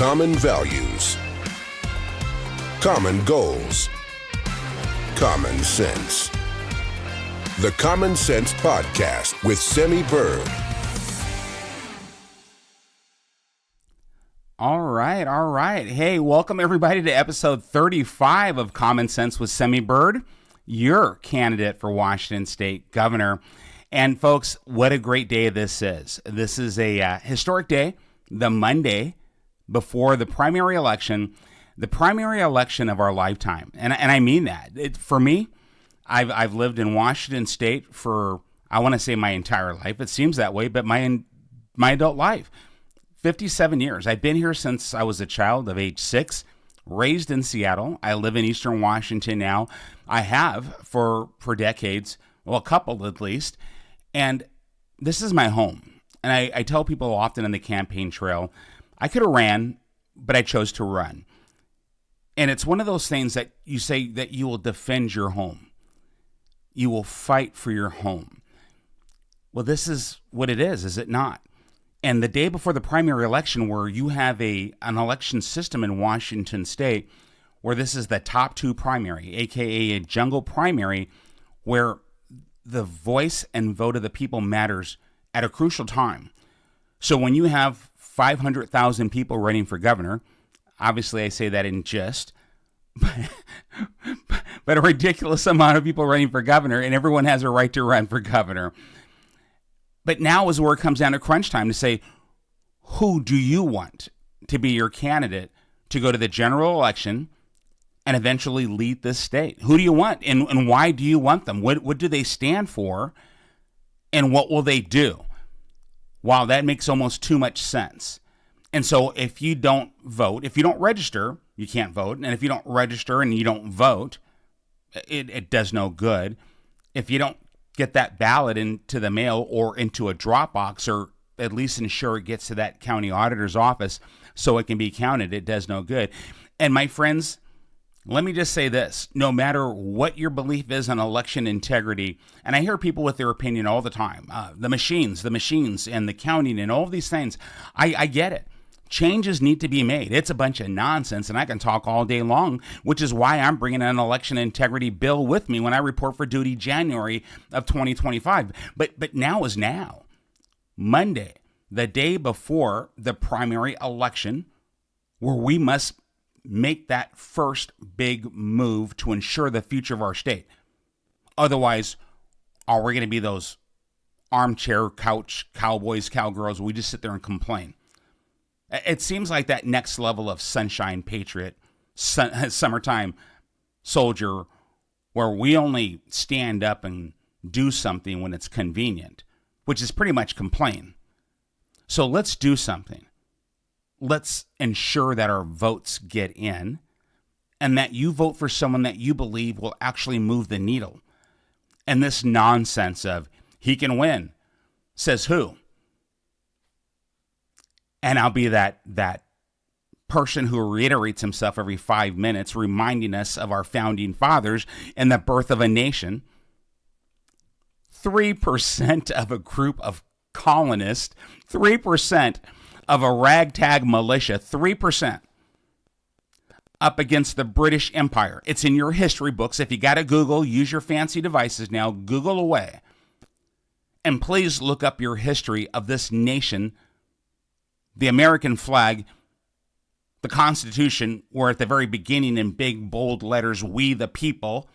Common values, common goals, common sense. The Common Sense Podcast with Semi Bird. All right. Hey, welcome everybody to episode 35 of Common Sense with Semi Bird, your candidate for Washington State Governor. And folks, what a great day this is. This is a historic day, the Monday before the primary election of our lifetime. And I mean that. For me, I've lived in Washington State for, I want to say my entire life. It seems that way, but my adult life, 57 years. I've been here since I was a child of age 6, raised in Seattle. I live in Eastern Washington now. I have for decades, well, a couple at least. And this is my home. And I tell people often on the campaign trail, I could have ran, but I chose to run. And it's one of those things that you say that you will defend your home. You will fight for your home. Well, this is what it is it not? And the day before the primary election, where you have an election system in Washington State, where this is the top 2 primary, aka a jungle primary, where the voice and vote of the people matters at a crucial time. So when you have 500,000 people running for governor, obviously I say that in jest, but a ridiculous amount of people running for governor, and everyone has a right to run for governor. But now is where it comes down to crunch time to say, who do you want to be your candidate to go to the general election and eventually lead this state? Who do you want, and why do you want them? What do they stand for, and what will they do? Wow, that makes almost too much sense. And so if you don't vote, if you don't register, you can't vote. And if you don't register and you don't vote, it does no good. If you don't get that ballot into the mail or into a drop box, or at least ensure it gets to that county auditor's office so it can be counted, it does no good. And my friends, let me just say this, no matter what your belief is on election integrity, and I hear people with their opinion all the time, the machines and the counting and all of these things, I get it. Changes need to be made. It's a bunch of nonsense, and I can talk all day long, which is why I'm bringing an election integrity bill with me when I report for duty January of 2025. But now is now. Monday, the day before the primary election, where we must make that first big move to ensure the future of our state. Otherwise, are we going to be those armchair couch cowboys, cowgirls? We just sit there and complain. It seems like that next level of sunshine patriot, summertime soldier, where we only stand up and do something when it's convenient, which is pretty much complain. So let's do something. Let's ensure that our votes get in, and that you vote for someone that you believe will actually move the needle. And this nonsense of he can win, says who? And I'll be that person who reiterates himself every 5 minutes, reminding us of our founding fathers and the birth of a nation. 3% of a group of colonists, 3% of a ragtag militia, 3% up against the British Empire. It's in your history books. If you got to Google, use your fancy devices now, Google away. And please look up your history of this nation. The American flag, the Constitution, were at the very beginning in big, bold letters, we the people,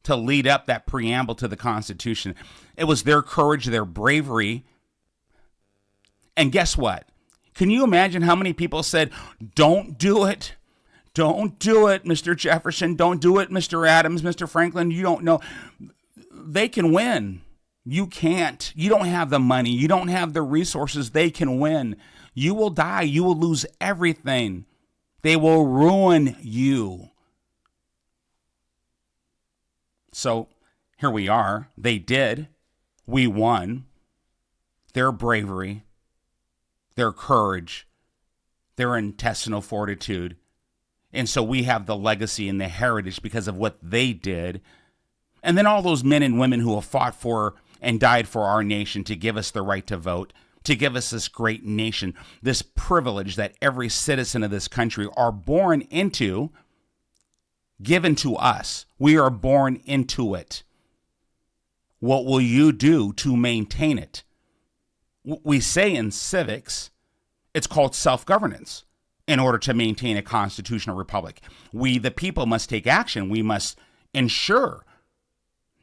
to lead up that preamble to the Constitution. It was their courage, their bravery. And guess what? Can you imagine how many people said, don't do it. Don't do it, Mr. Jefferson. Don't do it, Mr. Adams, Mr. Franklin. You don't know. They can win. You can't. You don't have the money. You don't have the resources. They can win. You will die. You will lose everything. They will ruin you. So here we are. They did. We won. Their bravery, their courage, their intestinal fortitude. And so we have the legacy and the heritage because of what they did. And then all those men and women who have fought for and died for our nation to give us the right to vote. to give us this great nation, this privilege that every citizen of this country are born into, given to us. We are born into it. What will you do to maintain it? We say in civics, it's called self-governance in order to maintain a constitutional republic. We, the people, must take action. We must ensure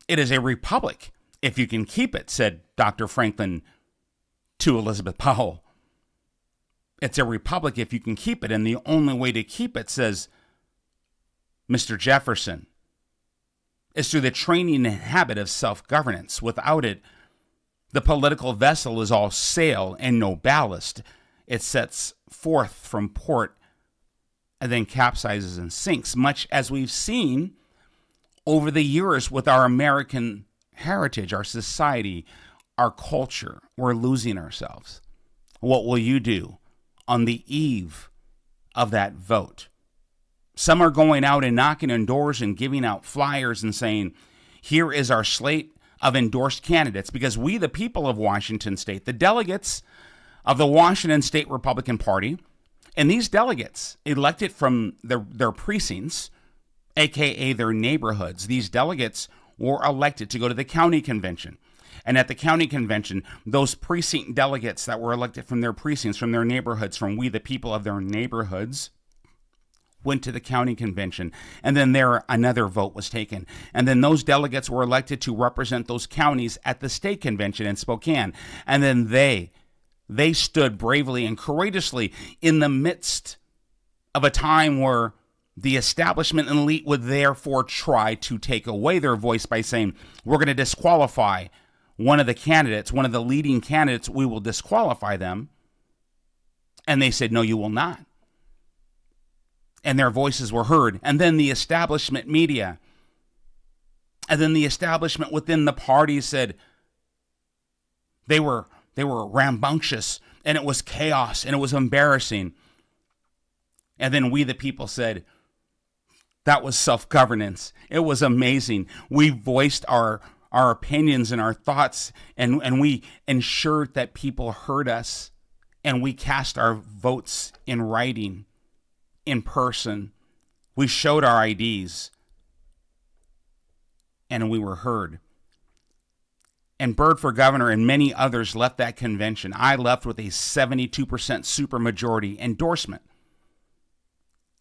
it is a republic if you can keep it, said Dr. Franklin to Elizabeth Powell. It's a republic if you can keep it, and the only way to keep it, says Mr. Jefferson, is through the training and habit of self-governance. Without it, the political vessel is all sail and no ballast. It sets forth from port and then capsizes and sinks, much as we've seen over the years with our American heritage, our society, our culture. We're losing ourselves. What will you do on the eve of that vote? Some are going out and knocking on doors and giving out flyers and saying, here is our slate of endorsed candidates, because we, the people of Washington State, the delegates of the Washington State Republican Party, and these delegates elected from their precincts, aka their neighborhoods, these delegates were elected to go to the county convention. And at the county convention, those precinct delegates that were elected from their precincts, from their neighborhoods, from we, the people of their neighborhoods, went to the county convention. And then there, another vote was taken. And then those delegates were elected to represent those counties at the state convention in Spokane. And then they stood bravely and courageously in the midst of a time where the establishment and elite would therefore try to take away their voice by saying, we're going to disqualify one of the candidates, one of the leading candidates, we will disqualify them. And they said, no, you will not. And their voices were heard. And then the establishment media, and then the establishment within the party said they were rambunctious, and it was chaos, and it was embarrassing. And then we, the people, said, that was self-governance. It was amazing. We voiced our opinions and our thoughts, and we ensured that people heard us, and we cast our votes in writing, in person. We showed our IDs, and we were heard. And Byrd for governor and many others left that convention. I left with a 72% supermajority endorsement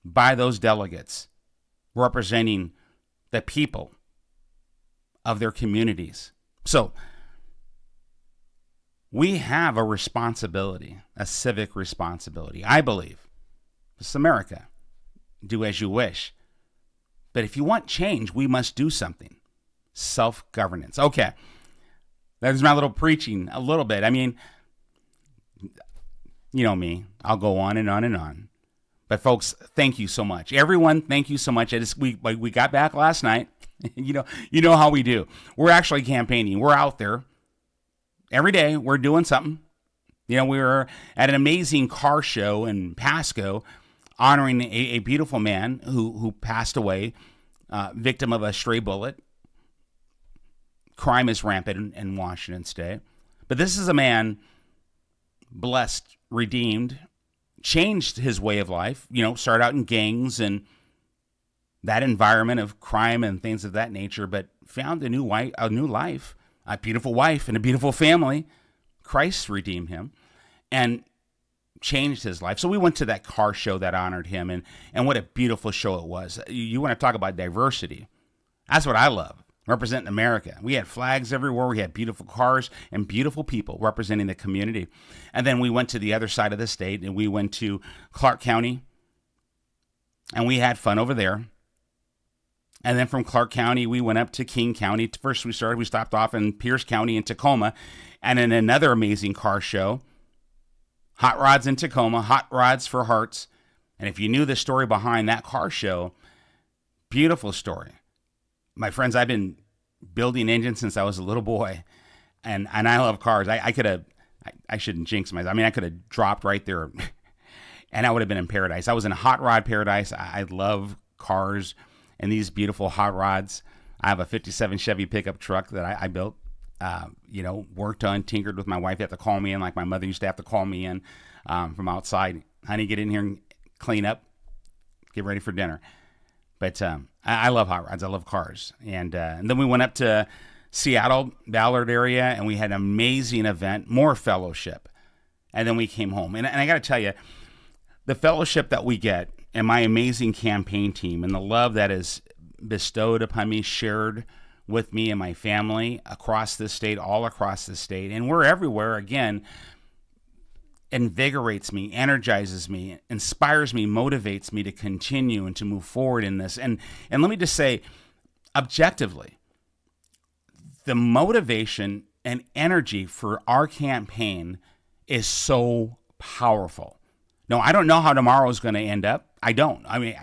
by those delegates representing the people of their communities. So we have a responsibility, a civic responsibility. I believe it's America. Do as you wish. But if you want change, we must do something. Self-governance. Okay. There's my little preaching a little bit. I mean, you know me. I'll go on and on and on. But folks, thank you so much. Everyone, thank you so much. We got back last night. You know how we do. We're actually campaigning. We're out there every day. We're doing something. We were at an amazing car show in Pasco, honoring a beautiful man who passed away, victim of a stray bullet. Crime is rampant in Washington State. But this is a man blessed, redeemed, changed his way of life, started out in gangs and that environment of crime and things of that nature, but found a new life, a beautiful wife and a beautiful family. Christ redeemed him and changed his life. So we went to that car show that honored him, and what a beautiful show it was. You want to talk about diversity. That's what I love, representing America. We had flags everywhere. We had beautiful cars and beautiful people representing the community. And then we went to the other side of the state, and we went to Clark County, and we had fun over there. And then from Clark County, we went up to King County. First, we stopped off in Pierce County in Tacoma, and in another amazing car show, Hot Rods in Tacoma, Hot Rods for Hearts. And if you knew the story behind that car show, beautiful story. My friends, I've been building engines since I was a little boy, and I love cars. I shouldn't jinx myself. I mean, I could have dropped right there, and I would have been in paradise. I was in a hot rod paradise. I love cars and these beautiful hot rods. I have a 57 Chevy pickup truck that I built, Worked on, tinkered with my wife. Had to call me in, like my mother used to have to call me in from outside. Honey, get in here and clean up, get ready for dinner. But I love hot rods. I love cars. And then we went up to Seattle, Ballard area, and we had an amazing event, more fellowship. And then we came home. And I got to tell you, the fellowship that we get and my amazing campaign team and the love that is bestowed upon me, shared with me and my family across this state, all across the state, and we're everywhere, again, invigorates me, energizes me, inspires me, motivates me to continue and to move forward in this. And let me just say, objectively, the motivation and energy for our campaign is so powerful. No, I don't know how tomorrow is going to end up. I don't. I mean,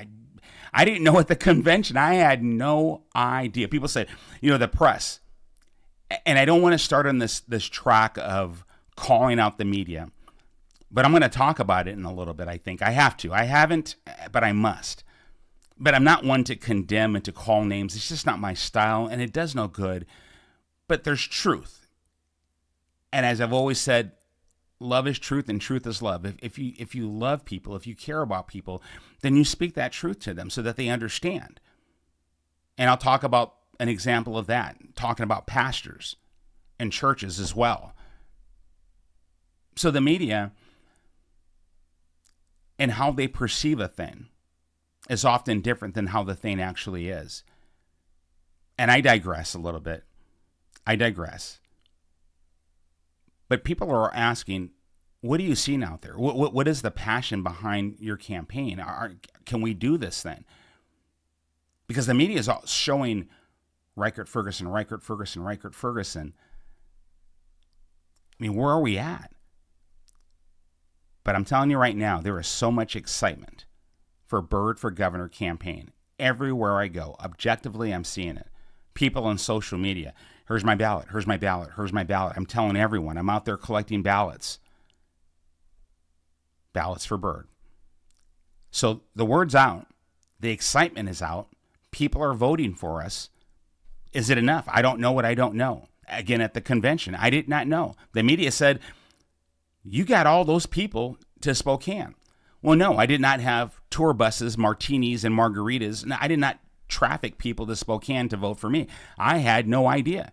I didn't know at the convention. I had no idea. People say, the press. And I don't want to start on this track of calling out the media. But I'm going to talk about it in a little bit, I think. I have to. I haven't, but I must. But I'm not one to condemn and to call names. It's just not my style, and it does no good. But there's truth. And as I've always said, love is truth and truth is love. If you love people, if you care about people, then you speak that truth to them so that they understand. And I'll talk about an example of that, talking about pastors and churches as well. So the media and how they perceive a thing is often different than how the thing actually is. And I digress a little bit. I digress. But people are asking, what are you seeing out there? What is the passion behind your campaign? Can we do this thing? Because the media is showing Reichert Ferguson. I mean, where are we at? But I'm telling you right now, there is so much excitement for Byrd for Governor campaign. Everywhere I go, objectively, I'm seeing it. People on social media. Here's my ballot. Here's my ballot. Here's my ballot. I'm telling everyone. I'm out there collecting ballots. Ballots for Byrd. So the word's out. The excitement is out. People are voting for us. Is it enough? I don't know what I don't know. Again, at the convention, I did not know. The media said, you got all those people to Spokane. Well, no, I did not have tour buses, martinis, and margaritas. I did not traffic people to Spokane to vote for me. I had no idea.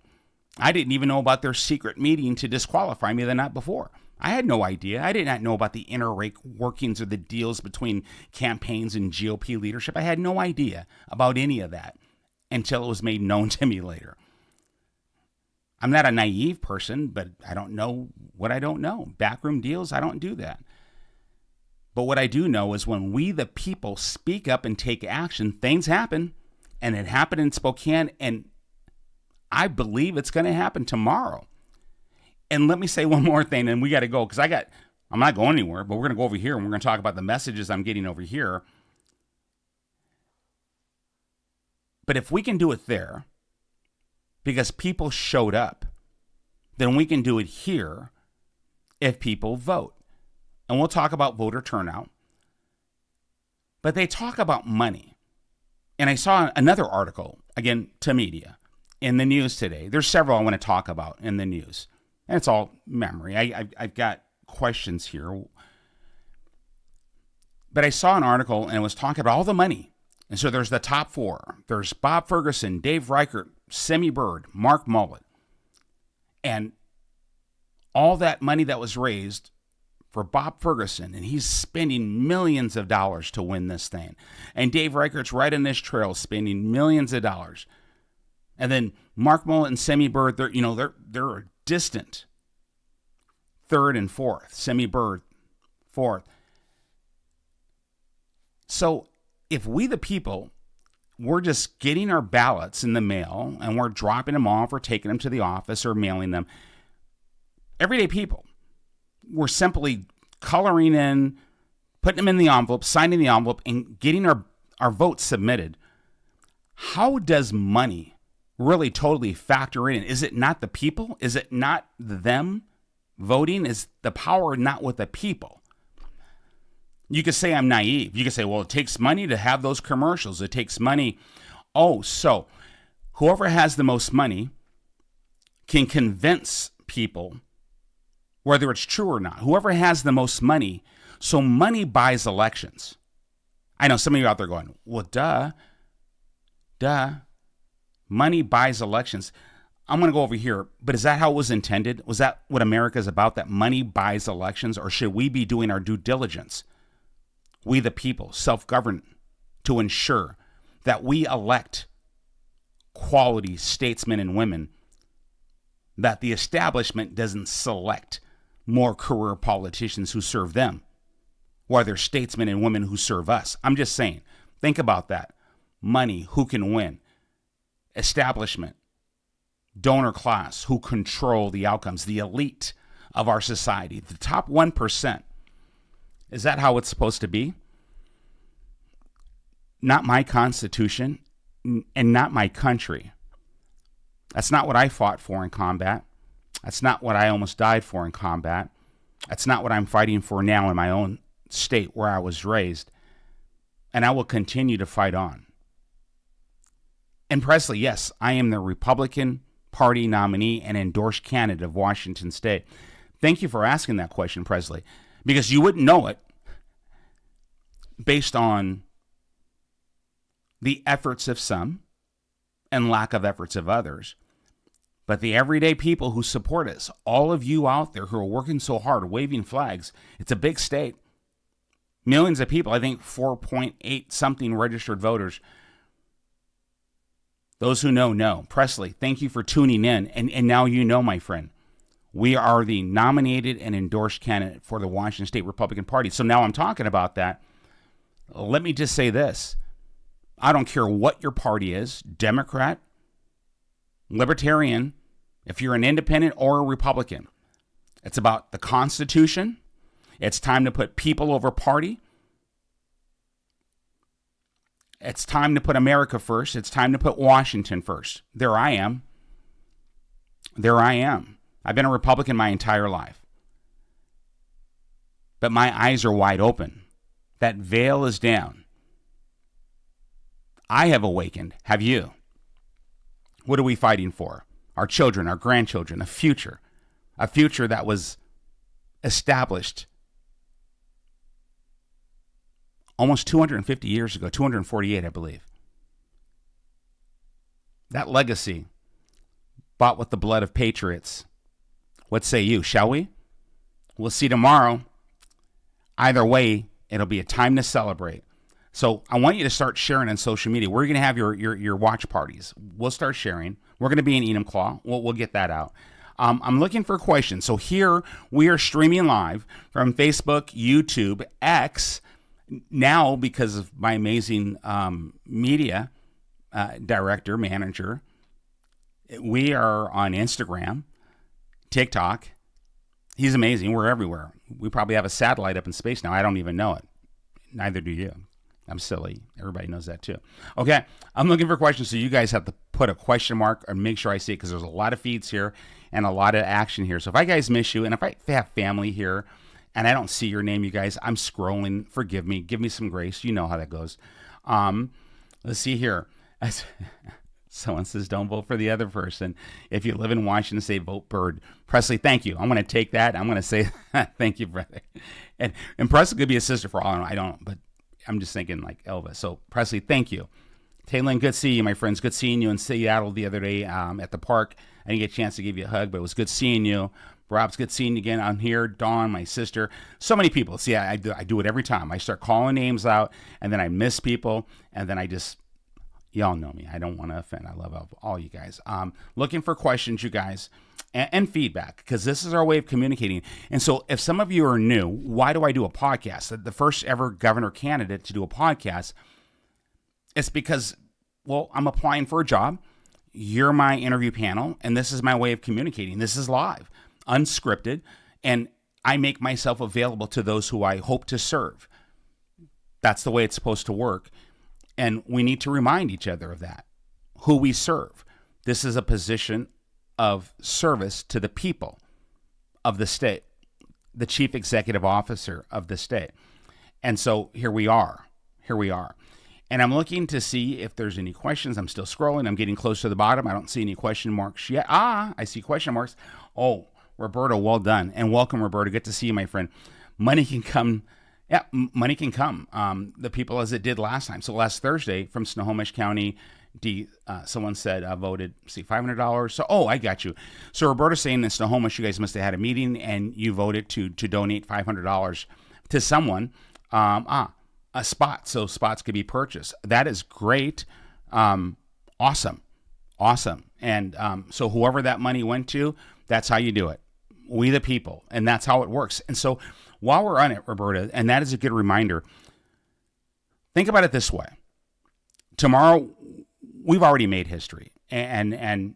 I didn't even know about their secret meeting to disqualify me the night before. I had no idea. I did not know about the inner workings or the deals between campaigns and GOP leadership. I had no idea about any of that until it was made known to me later. I'm not a naive person, but I don't know what I don't know. Backroom deals, I don't do that. But what I do know is when we, the people, speak up and take action, things happen. And it happened in Spokane, and I believe it's going to happen tomorrow. And let me say one more thing, and we got to go, because I'm not going anywhere, but we're going to go over here, and we're going to talk about the messages I'm getting over here. But if we can do it there, because people showed up, then we can do it here if people vote. And we'll talk about voter turnout. But they talk about money. And I saw another article, again, to media, in the news today. There's several I want to talk about in the news. And it's all memory. I've got questions here. But I saw an article, and it was talking about all the money. And so there's the top four. There's Bob Ferguson, Dave Reichert, Semi Byrd, Mark Mullet. And all that money that was raised for Bob Ferguson, and he's spending millions of dollars to win this thing. And Dave Reichert's right in this trail, spending millions of dollars. And then Mark Mullet and Semi Byrd, they're a distant third and fourth. Semi Byrd, fourth. So if we, the people, we're just getting our ballots in the mail and we're dropping them off or taking them to the office or mailing them, everyday people, we're simply coloring in, putting them in the envelope, signing the envelope, and getting our votes submitted. How does money really totally factor in? Is it not the people? Is it not them voting? Is the power not with the people? You could say I'm naive. You could say, well, it takes money to have those commercials. It takes money. Oh, so whoever has the most money can convince people, whether it's true or not, whoever has the most money. So money buys elections. I know some of you out there going, well, duh. Money buys elections. I'm going to go over here, but is that how it was intended? Was that what America is about, that money buys elections? Or should we be doing our due diligence, we the people, self-governed, to ensure that we elect quality statesmen and women, that the establishment doesn't select more career politicians who serve them, or they're statesmen and women who serve us? I'm just saying, think about that. Money, who can win? Establishment, donor class, who control the outcomes, the elite of our society, the top 1%. Is that how it's supposed to be? Not my Constitution and not my country. That's not what I fought for in combat. That's not what I almost died for in combat. That's not what I'm fighting for now in my own state where I was raised. And I will continue to fight on. And Presley, yes, I am the Republican Party nominee and endorsed candidate of Washington State. Thank you for asking that question, Presley, because you wouldn't know it based on the efforts of some and lack of efforts of others. But the everyday people who support us, all of you out there who are working so hard, waving flags, it's a big state. Millions of people, I think 4.8 something registered voters. Those who know. Presley, thank you for tuning in. And now you know, my friend, we are the nominated and endorsed candidate for the Washington State Republican Party. So now I'm talking about that. Let me just say this. I don't care what your party is, Democrat, Libertarian, if you're an independent or a Republican. It's about the Constitution. It's time to put people over party. It's time to put America first. It's time to put Washington first. There I am. I've been a Republican my entire life. But my eyes are wide open. That veil is down. I have awakened. Have you? What are we fighting for? Our children, our grandchildren, a future that was established almost 250 years ago, 248, I believe. That legacy bought with the blood of patriots. What say you? Shall we? We'll see tomorrow. Either way, it'll be a time to celebrate. So I want you to start sharing on social media. We're going to have your watch parties. We'll start sharing. We're going to be in Enumclaw. We'll get that out. I'm looking for questions. So here we are streaming live from Facebook, YouTube, X. Now, because of my amazing media director, manager, we are on Instagram, TikTok. He's amazing. We're everywhere. We probably have a satellite up in space now. I don't even know it. Neither do you. I'm silly. Everybody knows that too. Okay, I'm looking for questions, so you guys have to put a question mark or make sure I see it, because there's a lot of feeds here and a lot of action here. So if I guys miss you, and if I have family here and I don't see your name, you guys, I'm scrolling. Forgive me. Give me some grace. You know how that goes. Let's see here. Someone says, don't vote for the other person. If you live in Washington State, vote Bird. Presley, thank you. I'm going to take that. I'm going to say thank you, brother. And Presley could be a sister for all I know. I don't, but I'm just thinking like Elvis. So Presley, thank you. Taylor, good seeing you, my friends. Good seeing you in Seattle the other day at the park. I didn't get a chance to give you a hug, but it was good seeing you. Rob's good seeing you again. I'm here. Dawn, my sister. So many people. See, I do it every time. I start calling names out, and then I miss people, and then I just, y'all know me. I don't want to offend. I love all you guys. Looking for questions, you guys, and feedback, because this is our way of communicating. And so if some of you are new, why do I do a podcast? The first ever governor candidate to do a podcast, it's because, well, I'm applying for a job. You're my interview panel, and this is my way of communicating. This is live, unscripted, and I make myself available to those who I hope to serve. That's the way it's supposed to work. And we need to remind each other of that, who we serve. This is a position of service to the people of the state, the chief executive officer of the state. And so here we are. And I'm looking to see if there's any questions. I'm still scrolling. I'm getting close to the bottom. I don't see any question marks yet. I see question marks. Oh, Roberto, well done. And welcome, Roberto. Good to see you, my friend. Money can come. Yeah, money can come. The people as it did last time. So last Thursday from Snohomish County, someone said voted, $500. So, I got you. So Roberto's saying in Snohomish, you guys must have had a meeting and you voted to donate $500 to someone. A spot, so spots could be purchased. That is great. Awesome. And so whoever that money went to, that's how you do it. We the people, and that's how it works. And so while we're on it, Roberta, and that is a good reminder, think about it this way. Tomorrow, we've already made history. And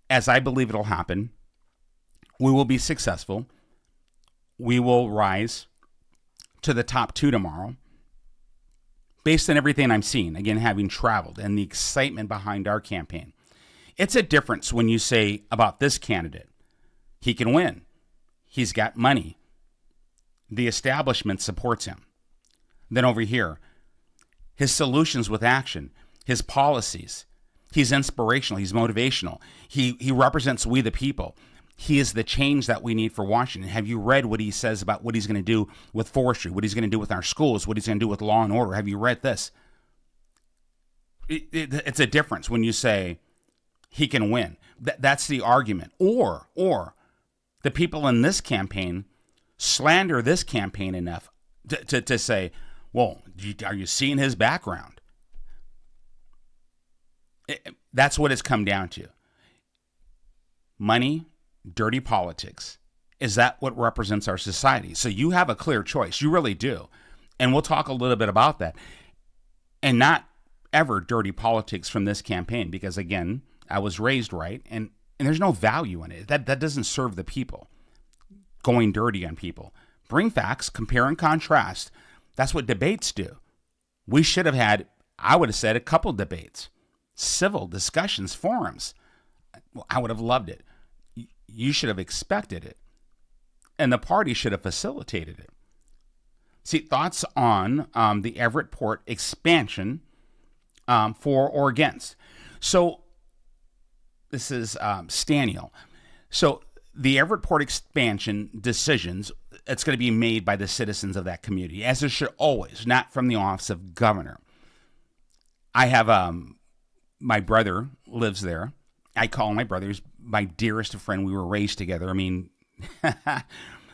as I believe it'll happen, we will be successful. We will rise to the top 2 tomorrow. Based on everything I'm seeing, again, having traveled and the excitement behind our campaign. It's a difference when you say about this candidate, he can win. He's got money. The establishment supports him. Then over here, his solutions with action, his policies, he's inspirational, he's motivational. He represents we the people. He is the change that we need for Washington. Have you read what he says about what he's going to do with forestry, what he's going to do with our schools, what he's going to do with law and order? Have you read this? It's a difference when you say he can win. That's the argument. Or the people in this campaign slander this campaign enough to say, well, are you seeing his background? That's what it's come down to. Money, dirty politics. Is that what represents our society? So you have a clear choice. You really do. And we'll talk a little bit about that. And not ever dirty politics from this campaign, because again, I was raised right, and there's no value in it. That doesn't serve the people. Going dirty on people. Bring facts, compare and contrast. That's what debates do. We should have had, I would have said, a couple debates. Civil discussions, forums. I would have loved it. You should have expected it. And the party should have facilitated it. See, thoughts on the Everett Port expansion for or against. So this is Staniel. So the Everett Port expansion decisions, it's going to be made by the citizens of that community, as it should always, not from the office of governor. I have my brother lives there. I call my brother. He's my dearest friend. We were raised together. I mean,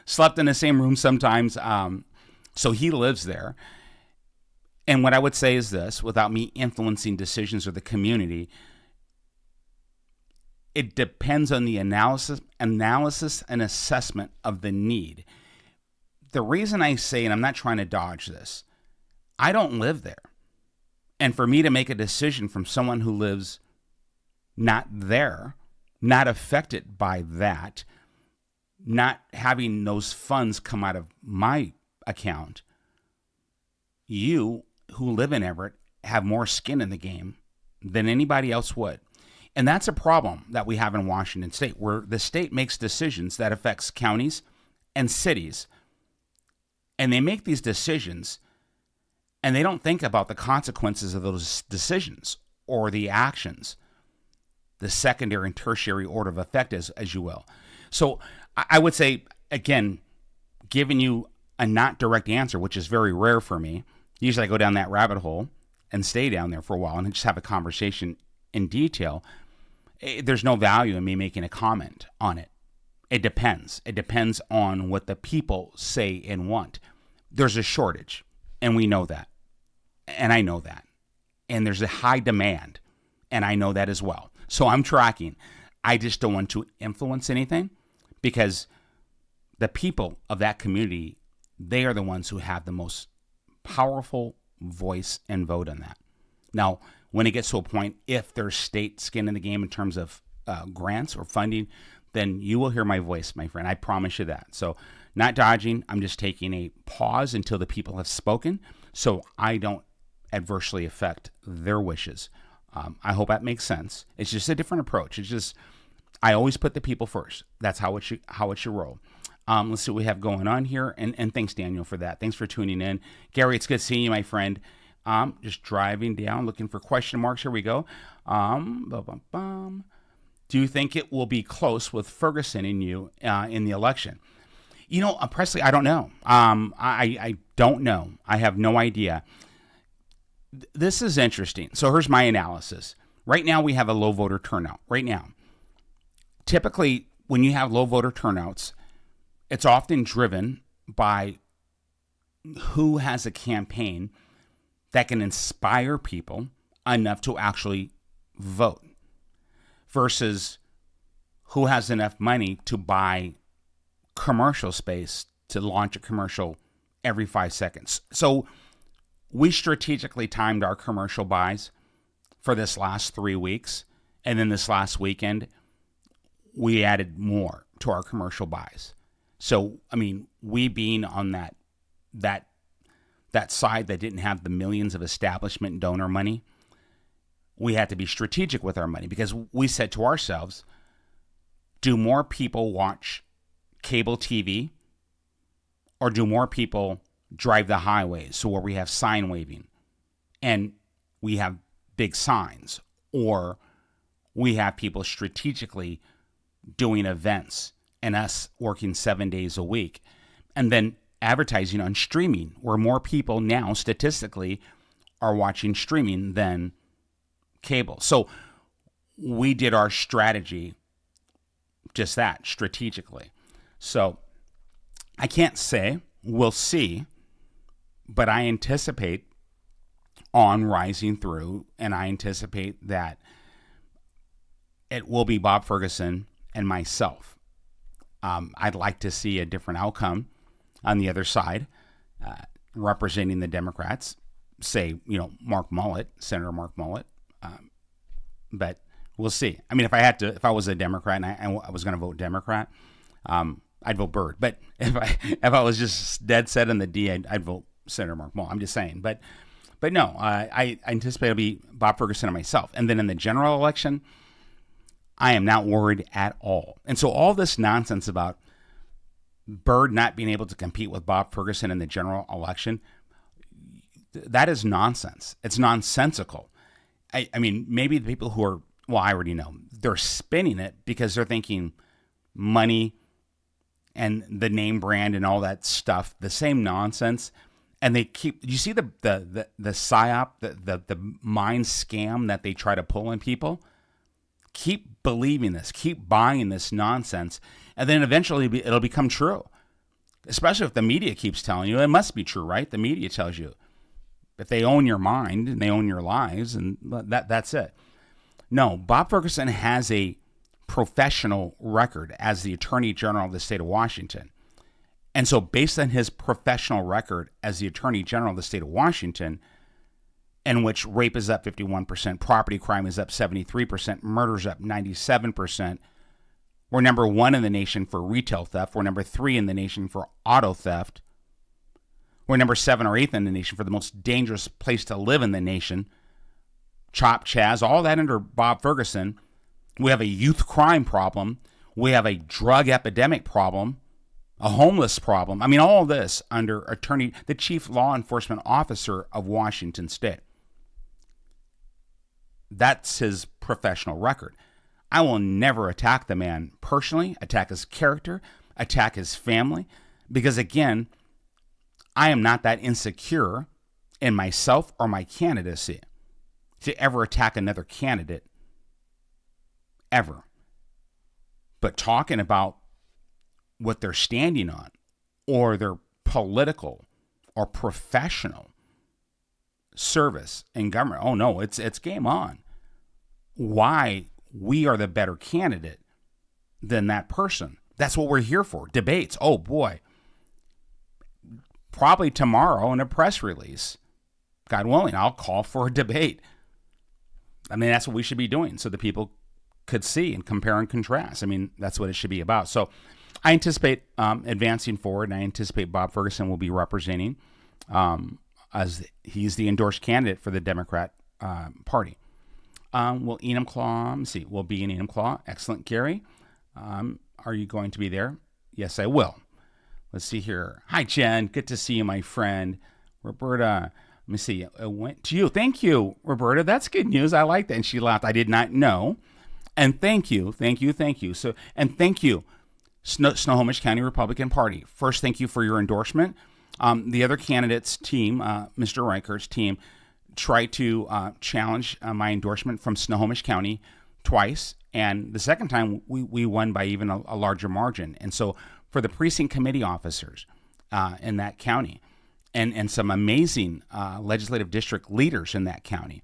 slept in the same room sometimes. So he lives there. And what I would say is this, without me influencing decisions of the community, it depends on the analysis and assessment of the need. The reason I say, and I'm not trying to dodge this, I don't live there. And for me to make a decision from someone who lives not there, not affected by that, not having those funds come out of my account, you who live in Everett have more skin in the game than anybody else would. And that's a problem that we have in Washington State, where the state makes decisions that affects counties and cities. And they make these decisions and they don't think about the consequences of those decisions or the actions, the secondary and tertiary order of effect, as you will. So I would say, again, giving you a not direct answer, which is very rare for me. Usually I go down that rabbit hole and stay down there for a while and just have a conversation in detail. There's no value in me making a comment on it. It depends. It depends on what the people say and want. There's a shortage, and we know that. And I know that. And there's a high demand, and I know that as well. So I'm tracking. I just don't want to influence anything, because the people of that community, they are the ones who have the most powerful voice and vote on that. Now, when it gets to a point, if there's state skin in the game in terms of grants or funding, then you will hear my voice, my friend. I promise you that. So not dodging. I'm just taking a pause until the people have spoken, so I don't adversely affect their wishes. I hope that makes sense. It's just a different approach. It's just, I always put the people first. That's how it should roll. Let's see what we have going on here. And thanks, Daniel, for that. Thanks for tuning in. Gary, it's good seeing you, my friend. Just driving down, looking for question marks. Here we go. Bum, bum, bum. Do you think it will be close with Ferguson and you in the election? Presley, I don't know. I don't know. I have no idea. This is interesting. So here's my analysis. Right now, we have a low voter turnout. Right now. Typically, when you have low voter turnouts, it's often driven by who has a campaign that can inspire people enough to actually vote versus who has enough money to buy commercial space to launch a commercial every 5 seconds. So we strategically timed our commercial buys for this last 3 weeks. And then this last weekend, we added more to our commercial buys. So, we being on that side that didn't have the millions of establishment donor money, we had to be strategic with our money because we said to ourselves, do more people watch cable TV or do more people drive the highways, so where we have sign waving and we have big signs, or we have people strategically doing events and us working 7 days a week, and then advertising on streaming, where more people now statistically are watching streaming than cable. So we did our strategy just that, strategically. So I can't say, we'll see, but I anticipate on rising through, and I anticipate that it will be Bob Ferguson and myself. I'd like to see a different outcome on the other side, representing the Democrats, say, Mark Mullet, Senator Mark Mullet. But we'll see. If I was a Democrat and I was going to vote Democrat, I'd vote Byrd. But if I was just dead set on the D, I'd vote Senator Mark Mullet. I'm just saying. But no, I anticipate it'll be Bob Ferguson and myself. And then in the general election, I am not worried at all. And so all this nonsense about Byrd not being able to compete with Bob Ferguson in the general election, that is nonsense. It's nonsensical. Maybe the people who are, I already know, they're spinning it because they're thinking money and the name brand and all that stuff, the same nonsense. And they keep, you see the psyop, the mind scam that they try to pull in people? Keep believing this, keep buying this nonsense, and then eventually it'll become true. Especially if the media keeps telling you, it must be true, right? The media tells you. If they own your mind and they own your lives, and that's it. No, Bob Ferguson has a professional record as the Attorney General of the state of Washington. And so based on his professional record as the Attorney General of the state of Washington, in which rape is up 51%, property crime is up 73%, murder's up 97%. We're number 1 in the nation for retail theft. We're number 3 in the nation for auto theft. We're number 7 or 8th in the nation for the most dangerous place to live in the nation. Chop, Chaz, all that under Bob Ferguson. We have a youth crime problem. We have a drug epidemic problem, a homeless problem. All of this under the chief law enforcement officer of Washington State. That's his professional record. I will never attack the man personally, attack his character, attack his family, because again, I am not that insecure in myself or my candidacy to ever attack another candidate, ever. But talking about what they're standing on or their political or professional service in government, oh no, it's game on. Why we are the better candidate than that person. That's what we're here for. Debates. Oh boy. Probably tomorrow in a press release, God willing, I'll call for a debate. That's what we should be doing so the people could see and compare and contrast. That's what it should be about. So I anticipate advancing forward, and I anticipate Bob Ferguson will be representing as he's the endorsed candidate for the Democrat Party. Will Enumclaw, let me see, will be in Enumclaw. Excellent, Gary. Are you going to be there? Yes, I will. Let's see here. Hi, Jen. Good to see you, my friend. Roberta, Let me see. It went to you. Thank you, Roberta. That's good news. I like that. And she laughed. I did not know. And thank you. So, and thank you, Snohomish County Republican Party. First, thank you for your endorsement. The other candidates' team, Mr. Reicher's team, tried to challenge my endorsement from Snohomish County twice. And the second time, we won by even a larger margin. And so for the precinct committee officers in that county, and some amazing legislative district leaders in that county.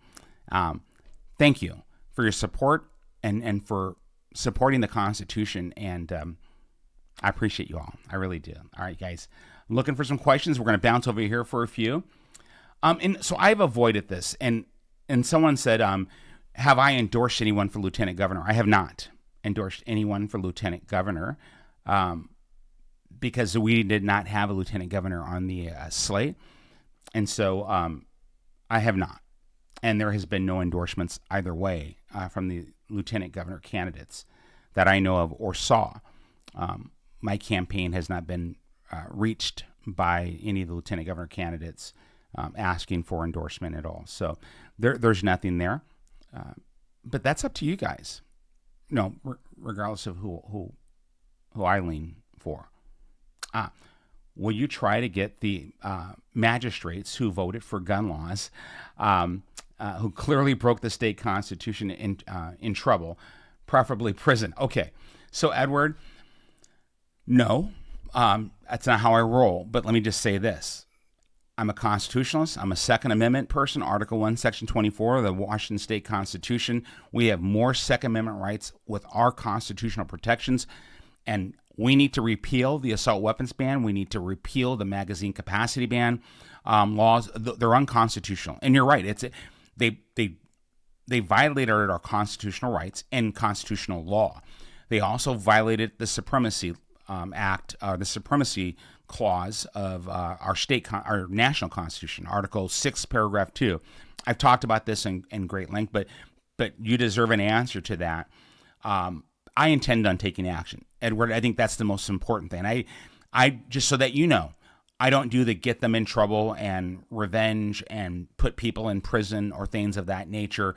Thank you for your support and for supporting the Constitution. And I appreciate you all. I really do. All right, guys. I'm looking for some questions. We're going to bounce over here for a few. And so I've avoided this. And someone said, have I endorsed anyone for lieutenant governor? I have not endorsed anyone for lieutenant governor. Because we did not have a lieutenant governor on the slate. And so I have not. And there has been no endorsements either way from the lieutenant governor candidates that I know of or saw. My campaign has not been reached by any of the lieutenant governor candidates asking for endorsement at all. So there's nothing there. But that's up to you guys. No, regardless of who I lean for. Will you try to get the magistrates who voted for gun laws, who clearly broke the state constitution, in trouble, preferably prison? Okay, so Edward, no, that's not how I roll. But let me just say this. I'm a constitutionalist. I'm a Second Amendment person. Article 1, Section 24 of the Washington State Constitution. We have more Second Amendment rights with our constitutional protections. And we need to repeal the assault weapons ban. We need to repeal the magazine capacity ban laws. They're unconstitutional. And you're right. They violated our constitutional rights and constitutional law. They also violated the Supremacy Act, the Supremacy Clause of our national Constitution, Article 6, Paragraph 2. I've talked about this in great length, but you deserve an answer to that. I intend on taking action, Edward. I think that's the most important thing. I just so that you know, I don't do the get them in trouble and revenge and put people in prison or things of that nature.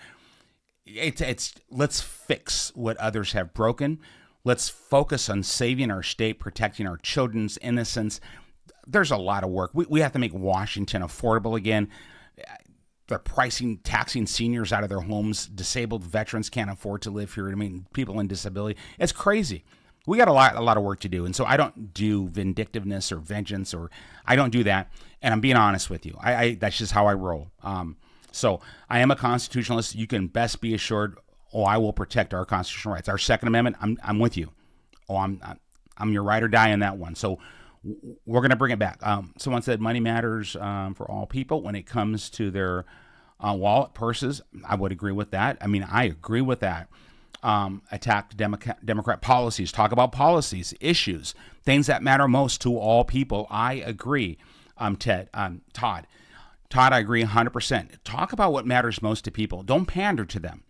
It's let's fix what others have broken. Let's focus on saving our state, protecting our children's innocence. There's a lot of work. We have to make Washington affordable again. They're taxing seniors out of their homes. Disabled veterans can't afford to live here. I mean, people in disability. It's crazy. We got a lot of work to do. And so I don't do vindictiveness or vengeance, or I don't do that. And I'm being honest with you. That's just how I roll. So I am a constitutionalist. You can best be assured, I will protect our constitutional rights. Our Second Amendment, I'm with you. I'm your ride or die on that one. So we're going to bring it back. Someone said money matters for all people when it comes to their wallet, purses. I would agree with that. I mean, I agree with that. Attack Democrat policies, talk about policies, issues, things that matter most to all people. I agree. Todd, I agree 100%. Talk about what matters most to people. Don't pander to them.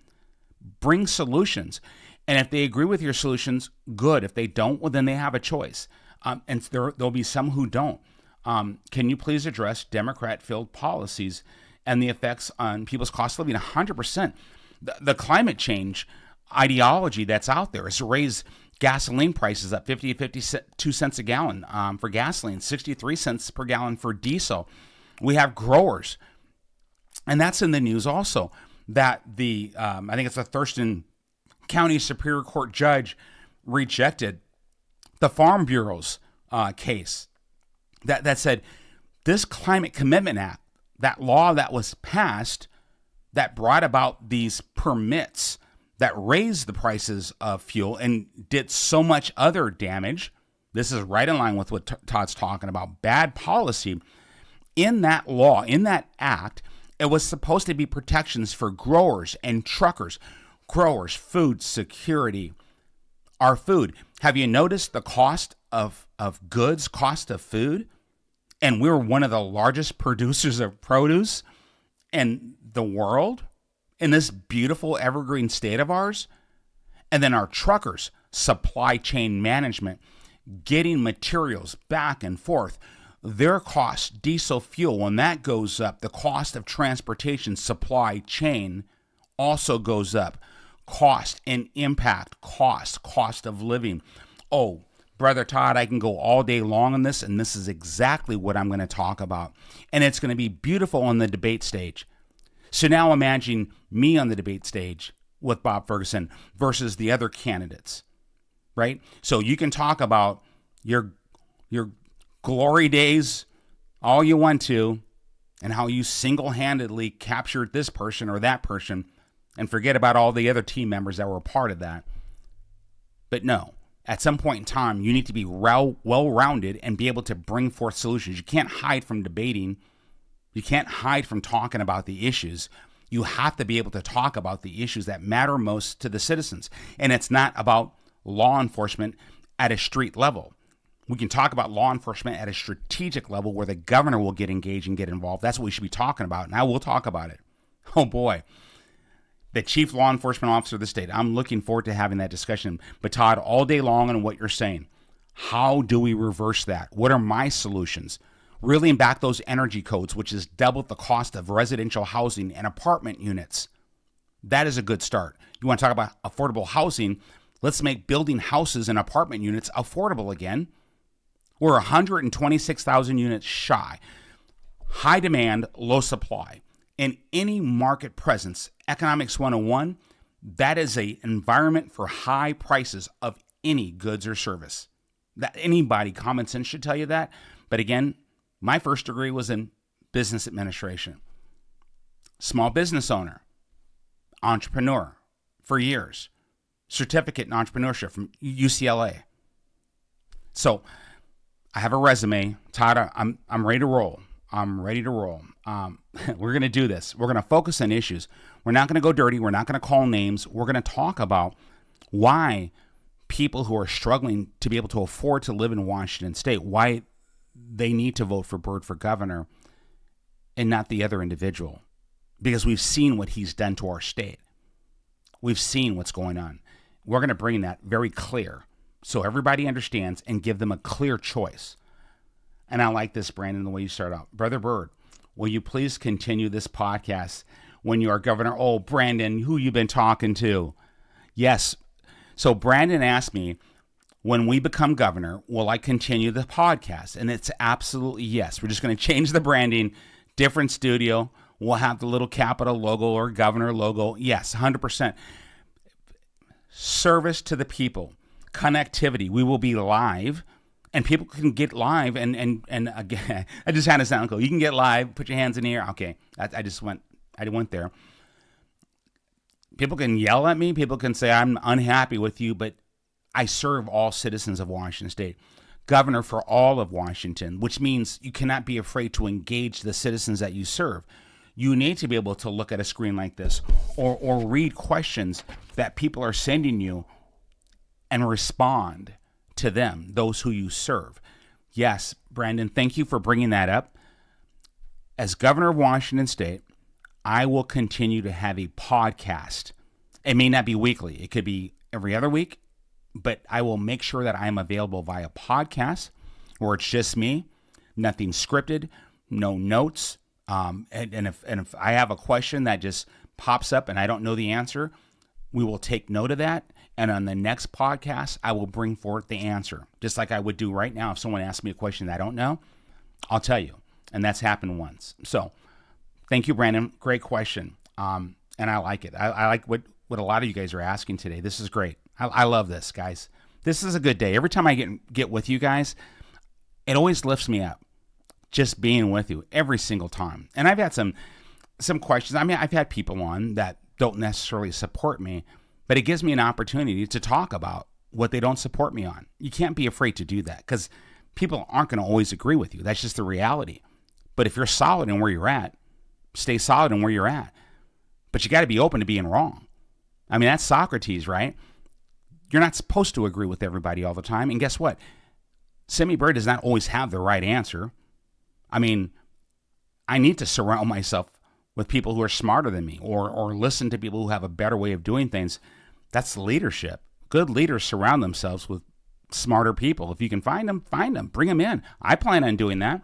Bring solutions. And if they agree with your solutions, good. If they don't, well, then they have a choice. And there'll be some who don't. Can you please address Democrat-filled policies and the effects on people's cost of living? 100%. The climate change ideology that's out there is to raise gasoline prices up 50 to 52 cents a gallon for gasoline, 63 cents per gallon for diesel. We have growers, and that's in the news also, that I think it's the Thurston County Superior Court judge rejected the Farm Bureau's case that said this Climate Commitment Act, that law that was passed that brought about these permits that raised the prices of fuel and did so much other damage. This is right in line with what Todd's talking about. Bad policy. In that law, in that act, it was supposed to be protections for growers and truckers. Growers, food security, our food. Have you noticed the cost of goods, cost of food? And we're one of the largest producers of produce in the world, in this beautiful evergreen state of ours. And then our truckers, supply chain management, getting materials back and forth, their cost, diesel fuel, when that goes up, the cost of transportation, supply chain also goes up. Cost and impact, cost of living. Oh, Brother Todd, I can go all day long on this, and this is exactly what I'm going to talk about. And it's going to be beautiful on the debate stage. So now imagine me on the debate stage with Bob Ferguson versus the other candidates, right? So you can talk about your glory days all you want to, and how you single-handedly captured this person or that person, and forget about all the other team members that were a part of that. But no, at some point in time, you need to be well-rounded and be able to bring forth solutions. You can't hide from debating. You can't hide from talking about the issues. You have to be able to talk about the issues that matter most to the citizens. And it's not about law enforcement at a street level. We can talk about law enforcement at a strategic level where the governor will get engaged and get involved. That's what we should be talking about. And I will talk about it. Oh boy. The chief law enforcement officer of the state. I'm looking forward to having that discussion. But Todd, all day long on what you're saying, how do we reverse that? What are my solutions? Reeling back those energy codes, which has doubled the cost of residential housing and apartment units. That is a good start. You want to talk about affordable housing? Let's make building houses and apartment units affordable again. We're 126,000 units shy. High demand, low supply. In any market presence, Economics 101, that is an environment for high prices of any goods or service. That anybody, common sense should tell you that. But again, my first degree was in business administration. Small business owner, entrepreneur for years, certificate in entrepreneurship from UCLA. So I have a resume. Todd, I'm ready to roll. I'm ready to roll. We're going to do this. We're going to focus on issues. We're not going to go dirty. We're not going to call names. We're going to talk about why people who are struggling to be able to afford to live in Washington State, why they need to vote for Byrd for governor and not the other individual. Because we've seen what he's done to our state. We've seen what's going on. We're going to bring that very clear so everybody understands and give them a clear choice. And I like this, Brandon, the way you start out. Brother Byrd, will you please continue this podcast when you are governor? Oh, Brandon, who you been talking to? Yes. So Brandon asked me, when we become governor, will I continue the podcast? And it's absolutely yes. We're just going to change the branding, different studio. We'll have the little Capitol logo or governor logo. Yes, 100%. Service to the people, connectivity. We will be live. And people can get live, and again, I just had a sound cool. You can get live, put your hands in the air. Okay, I went there. People can yell at me. People can say I'm unhappy with you, but I serve all citizens of Washington State. Governor for all of Washington, which means you cannot be afraid to engage the citizens that you serve. You need to be able to look at a screen like this or read questions that people are sending you and respond to them, those who you serve. Yes, Brandon, thank you for bringing that up. As governor of Washington State, I will continue to have a podcast. It may not be weekly. It could be every other week, but I will make sure that I am available via podcast where it's just me, nothing scripted, no notes. And if I have a question that just pops up and I don't know the answer, we will take note of that. And on the next podcast, I will bring forth the answer, just like I would do right now. If someone asks me a question that I don't know, I'll tell you. And that's happened once. So thank you, Brandon. Great question. And I like it. I like what a lot of you guys are asking today. This is great. I love this, guys. This is a good day. Every time I get with you guys, it always lifts me up. Just being with you every single time. And I've had some questions. I mean, I've had people on that don't necessarily support me, but it gives me an opportunity to talk about what they don't support me on. You can't be afraid to do that because people aren't going to always agree with you. That's just the reality. But if you're solid in where you're at, stay solid in where you're at. But you got to be open to being wrong. I mean, that's Socrates, right? You're not supposed to agree with everybody all the time. And guess what? Semi Byrd does not always have the right answer. I mean, I need to surround myself with people who are smarter than me or listen to people who have a better way of doing things. That's leadership. Good leaders surround themselves with smarter people. If you can find them, bring them in. I plan on doing that.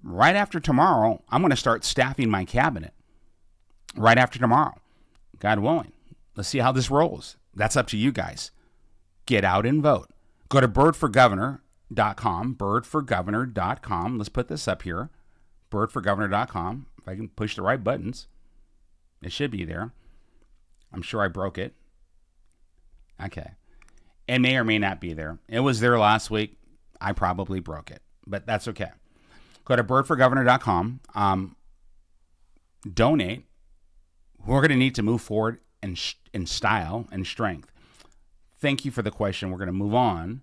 right after tomorrow, I'm going to start staffing my cabinet. Right after tomorrow, God willing. Let's see how this rolls. That's up to you guys. Get out and vote. Go to birdforgovernor.com, birdforgovernor.com. Let's put this up here, birdforgovernor.com. If I can push the right buttons, it should be there. I'm sure I broke it. Okay. It may or may not be there. It was there last week. I probably broke it, but that's okay. Go to birdforgovernor.com. Donate. We're going to need to move forward in style and strength. Thank you for the question. We're going to move on,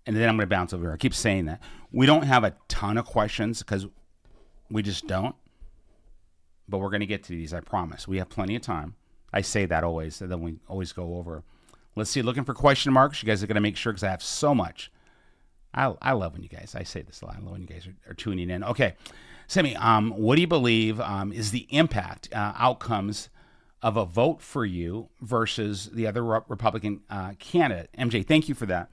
and then I'm going to bounce over here. I keep saying that. We don't have a ton of questions because we just don't, but we're going to get to these, I promise. We have plenty of time. I say that always, and then we always go over. Let's see, looking for question marks. You guys are going to make sure because I have so much. I love when you guys, I say this a lot, I love when you guys are tuning in. Okay, Sammy, what do you believe is the impact, outcomes of a vote for you versus the other Republican candidate? MJ, thank you for that.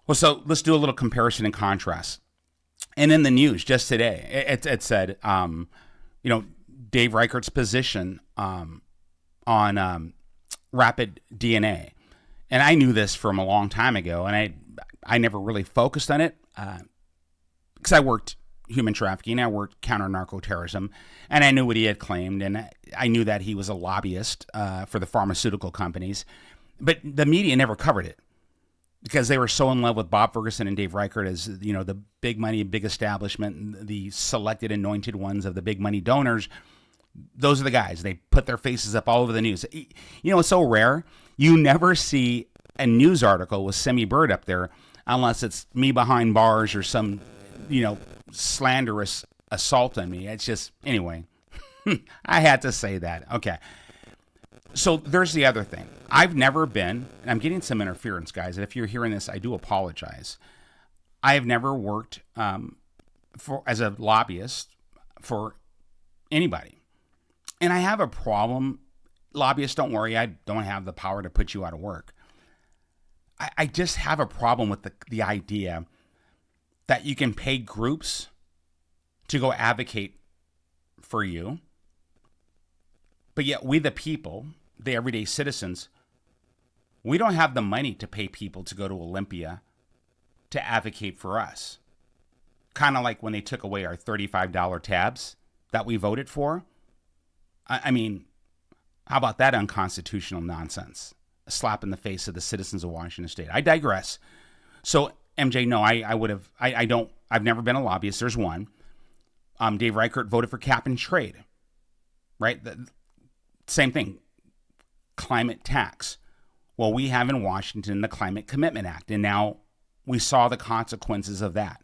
Well, so let's do a little comparison and contrast. And in the news just today, it said, Dave Reichert's position on rapid DNA. And I knew this from a long time ago, and I never really focused on it because I worked human trafficking, I worked counter narco-terrorism, and I knew what he had claimed, and I knew that he was a lobbyist for the pharmaceutical companies. But the media never covered it because they were so in love with Bob Ferguson and Dave Reichert as, the big money, big establishment, the selected anointed ones of the big money donors. Those are the guys. They put their faces up all over the news. It's so rare. You never see a news article with Semi Bird up there unless it's me behind bars or some, slanderous assault on me. It's just, anyway, I had to say that. Okay. So there's the other thing. I've never been, and I'm getting some interference, guys, and if you're hearing this, I do apologize. I have never worked as a lobbyist for anybody. And I have a problem. Lobbyists, don't worry, I don't have the power to put you out of work. I just have a problem with the idea that you can pay groups to go advocate for you, but yet we, the people, the everyday citizens, we don't have the money to pay people to go to Olympia to advocate for us. Kind of like when they took away our $35 tabs that we voted for. I mean, how about that unconstitutional nonsense? A slap in the face of the citizens of Washington State. I digress. So, MJ, no, I've never been a lobbyist. There's one. Dave Reichert voted for cap and trade, right? Same thing. Climate tax. Well, we have in Washington the Climate Commitment Act, and now we saw the consequences of that.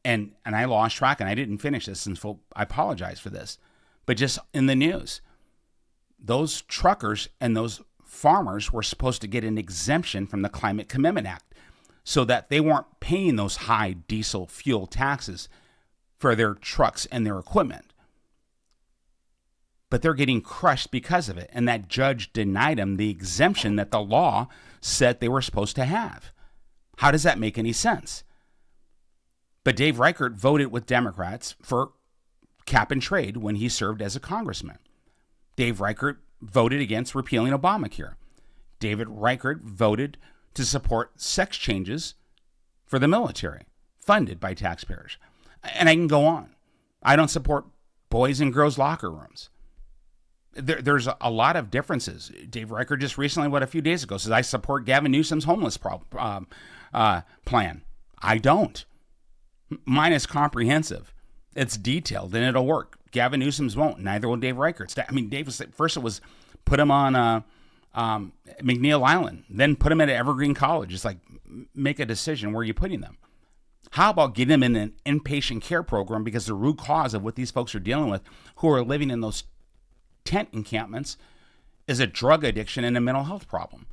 And I lost track, and I didn't finish this, and I apologize for this. But just in the news, those truckers and those farmers were supposed to get an exemption from the Climate Commitment Act so that they weren't paying those high diesel fuel taxes for their trucks and their equipment. But they're getting crushed because of it. And that judge denied them the exemption that the law said they were supposed to have. How does that make any sense? But Dave Reichert voted with Democrats for cap and trade when he served as a congressman. Dave Reichert voted against repealing Obamacare. David Reichert voted to support sex changes for the military, funded by taxpayers. And I can go on. I don't support boys and girls locker rooms. There's a lot of differences. Dave Reichert just recently, a few days ago, says, I support Gavin Newsom's homeless plan. I don't. Mine is comprehensive. It's detailed, and it'll work. Gavin Newsom's won't. Neither will Dave Reichert's. I mean, first it was put him on McNeil Island, then put him at Evergreen College. It's like, make a decision where you're putting them. How about getting them in an inpatient care program, because the root cause of what these folks are dealing with who are living in those tent encampments is a drug addiction and a mental health problem.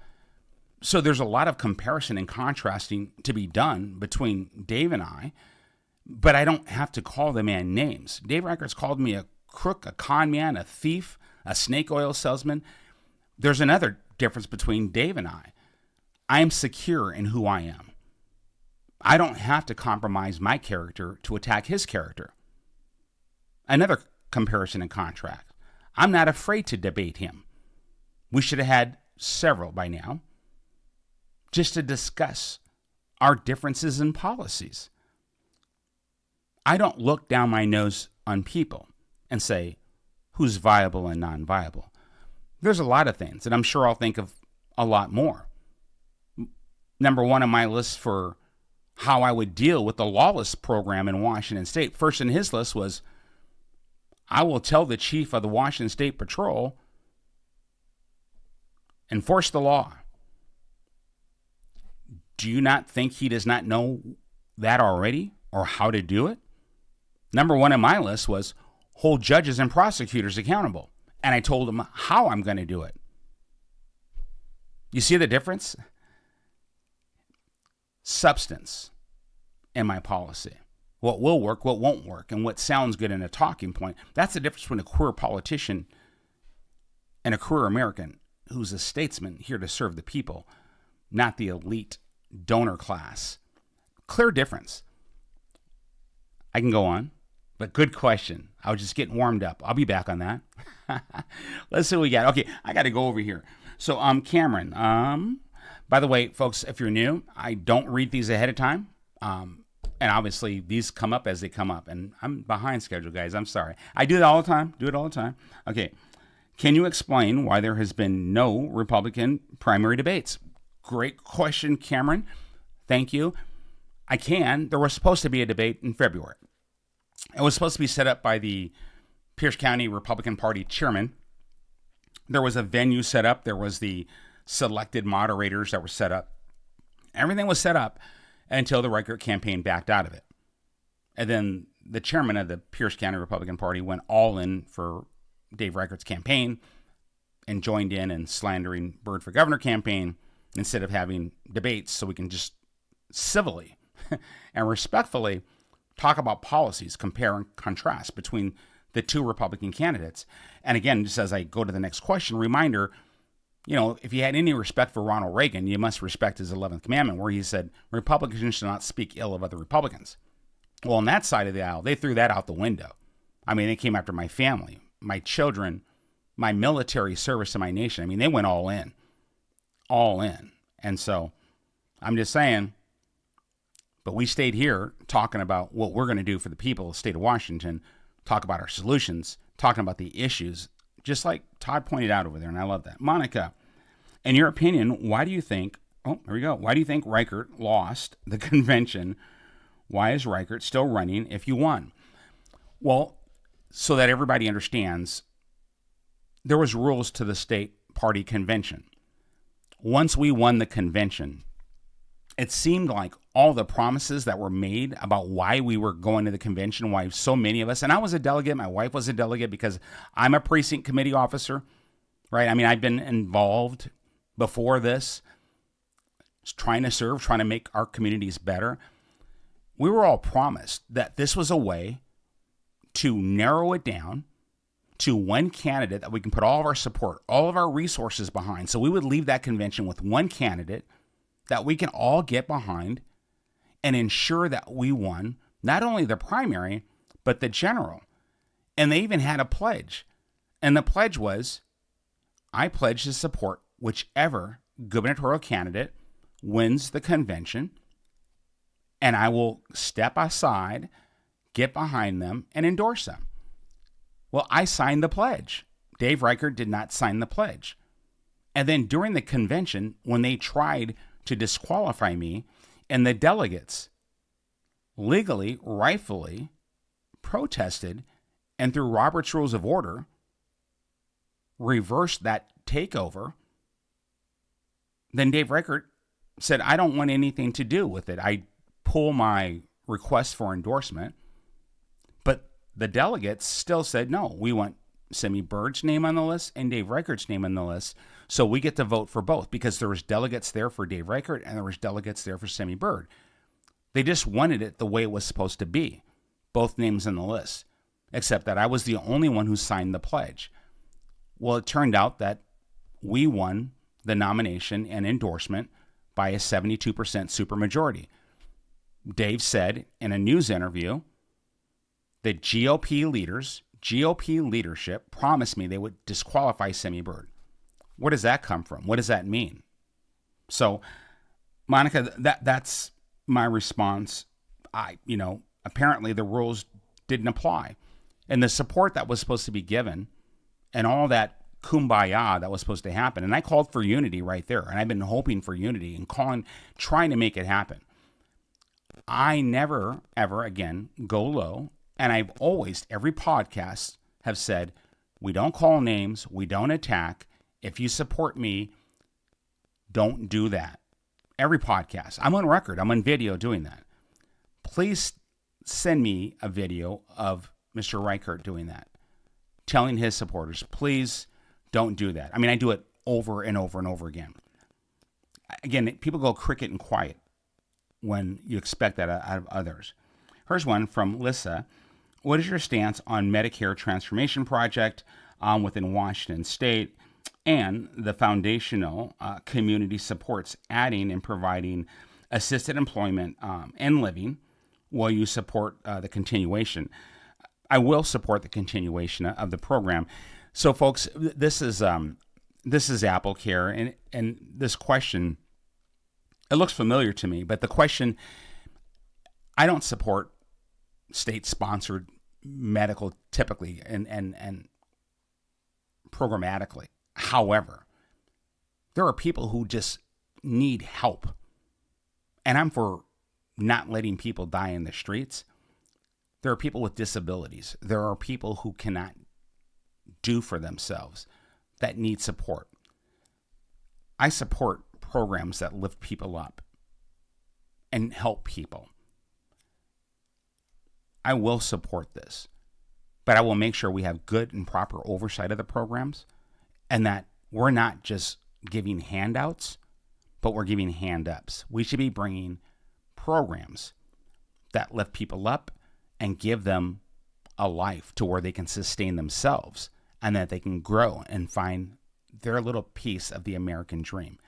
So there's a lot of comparison and contrasting to be done between Dave and I, but I don't have to call the man names. Dave Reichert's called me a crook, a con man, a thief, a snake oil salesman. There's another difference between Dave and I. I'm secure in who I am. I don't have to compromise my character to attack his character. Another comparison and contrast. I'm not afraid to debate him. We should have had several by now just to discuss our differences in policies. I don't look down my nose on people and say who's viable and non-viable. There's a lot of things, and I'm sure I'll think of a lot more. Number one on my list for how I would deal with the lawless program in Washington State, first in his list was, I will tell the chief of the Washington State Patrol, enforce the law. Do you not think he does not know that already or how to do it? Number one on my list was hold judges and prosecutors accountable. And I told him how I'm going to do it. You see the difference? Substance in my policy. What will work, what won't work, and what sounds good in a talking point. That's the difference between a career politician and a career American who's a statesman here to serve the people, not the elite donor class. Clear difference. I can go on, but good question. I was just getting warmed up. I'll be back on that. Let's see what we got. Okay, I got to go over here. So, Cameron, by the way, folks, if you're new, I don't read these ahead of time. And obviously, these come up as they come up. And I'm behind schedule, guys. I'm sorry. I do it all the time. Okay. Can you explain why there has been no Republican primary debates? Great question, Cameron. Thank you. I can. There was supposed to be a debate in February. It was supposed to be set up by the Pierce County Republican Party chairman. There was a venue set up. There was the selected moderators that were set up. Everything was set up until the Reichert campaign backed out of it. And then the chairman of the Pierce County Republican Party went all in for Dave Reichert's campaign and joined in slandering Bird for Governor campaign instead of having debates so we can just civilly and respectfully talk about policies, compare and contrast between the two Republican candidates. And again, just as I go to the next question, reminder, if you had any respect for Ronald Reagan, you must respect his 11th commandment where he said, Republicans should not speak ill of other Republicans. Well, on that side of the aisle, they threw that out the window. I mean, they came after my family, my children, my military service to my nation. I mean, they went all in. And so I'm just saying, but we stayed here talking about what we're going to do for the people of the state of Washington, talk about our solutions, talking about the issues, just like Todd pointed out over there, and I love that. Monica, in your opinion, why do you think Reichert lost the convention? Why is Reichert still running if you won? Well, so that everybody understands, there was rules to the state party convention. Once we won the convention, it seemed like all the promises that were made about why we were going to the convention, why so many of us, and I was a delegate, my wife was a delegate because I'm a precinct committee officer, right? I mean, I've been involved before this, trying to serve, trying to make our communities better. We were all promised that this was a way to narrow it down to one candidate that we can put all of our support, all of our resources behind. So we would leave that convention with one candidate that we can all get behind and ensure that we won not only the primary, but the general. And they even had a pledge. And the pledge was, I pledge to support whichever gubernatorial candidate wins the convention, and I will step aside, get behind them, and endorse them. Well, I signed the pledge. Dave Reichert did not sign the pledge. And then during the convention, when they tried to disqualify me, and the delegates legally, rightfully protested, and through Robert's Rules of Order, reversed that takeover, then Dave Reichert said, I don't want anything to do with it. I pull my request for endorsement. But the delegates still said, no, we want Semi Bird's name on the list and Dave Reichert's name on the list. So we get to vote for both because there was delegates there for Dave Reichert and there was delegates there for Semi Bird. They just wanted it the way it was supposed to be, both names on the list, except that I was the only one who signed the pledge. Well, it turned out that we won the nomination and endorsement by a 72% supermajority. Dave said in a news interview that GOP leadership promised me they would disqualify Semi Bird. Where does that come from? What does that mean? So, Monica, that's my response. Apparently the rules didn't apply. And the support that was supposed to be given and all that kumbaya that was supposed to happen. And I called for unity right there. And I've been hoping for unity and trying to make it happen. I never, ever again go low. And I've always, every podcast, have said, we don't call names, we don't attack. If you support me, don't do that. Every podcast. I'm on record. I'm on video doing that. Please send me a video of Mr. Reichert doing that, telling his supporters, please don't do that. I mean, I do it over and over and over again. Again, people go cricket and quiet when you expect that out of others. Here's one from Lissa. What is your stance on Medicare transformation project within Washington State and the foundational community supports adding and providing assisted employment and living? Will you support the continuation? I will support the continuation of the program. So, folks, this is Apple Care, and this question, it looks familiar to me, but the question, I don't support state-sponsored medical typically and programmatically. However, there are people who just need help, and I'm for not letting people die in the streets. There are people with disabilities. There are people who cannot do for themselves that need support. I support programs that lift people up and help people. I will support this, but I will make sure we have good and proper oversight of the programs and that we're not just giving handouts, but we're giving hand-ups. We should be bringing programs that lift people up and give them a life to where they can sustain themselves and that they can grow and find their little piece of the American dream.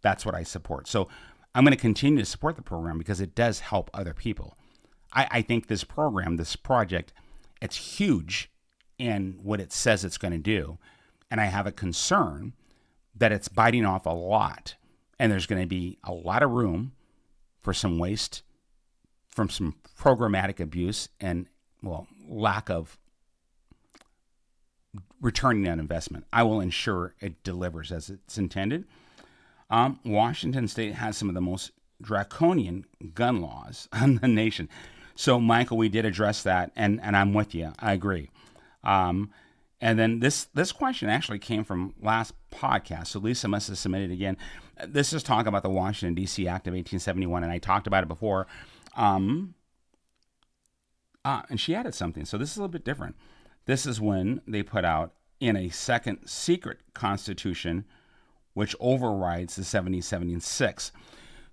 That's what I support. So I'm going to continue to support the program because it does help other people. I think this program, this project, it's huge in what it says it's going to do. And I have a concern that it's biting off a lot. And there's going to be a lot of room for some waste, from some programmatic abuse and, lack of returning on investment. I will ensure it delivers as it's intended. Washington State has some of the most draconian gun laws in the nation. So, Michael, we did address that, and I'm with you. I agree. And then this question actually came from last podcast, so Lisa must have submitted it again. This is talking about the Washington, D.C. Act of 1871, and I talked about it before. And she added something, so this is a little bit different. This is when they put out in a second secret constitution, which overrides the 1776.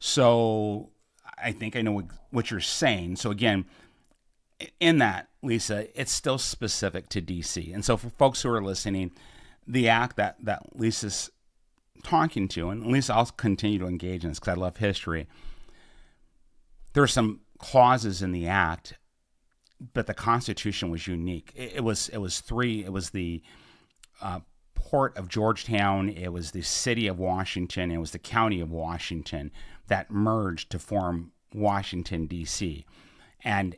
So I think I know what you're saying. So again, in that, Lisa, it's still specific to D.C. And so for folks who are listening, the act that Lisa's talking to, and Lisa, I'll continue to engage in this because I love history. There are some clauses in the act, but the Constitution was unique. It was three. It was the Port of Georgetown. It was the City of Washington. It was the County of Washington that merged to form Washington, D.C. And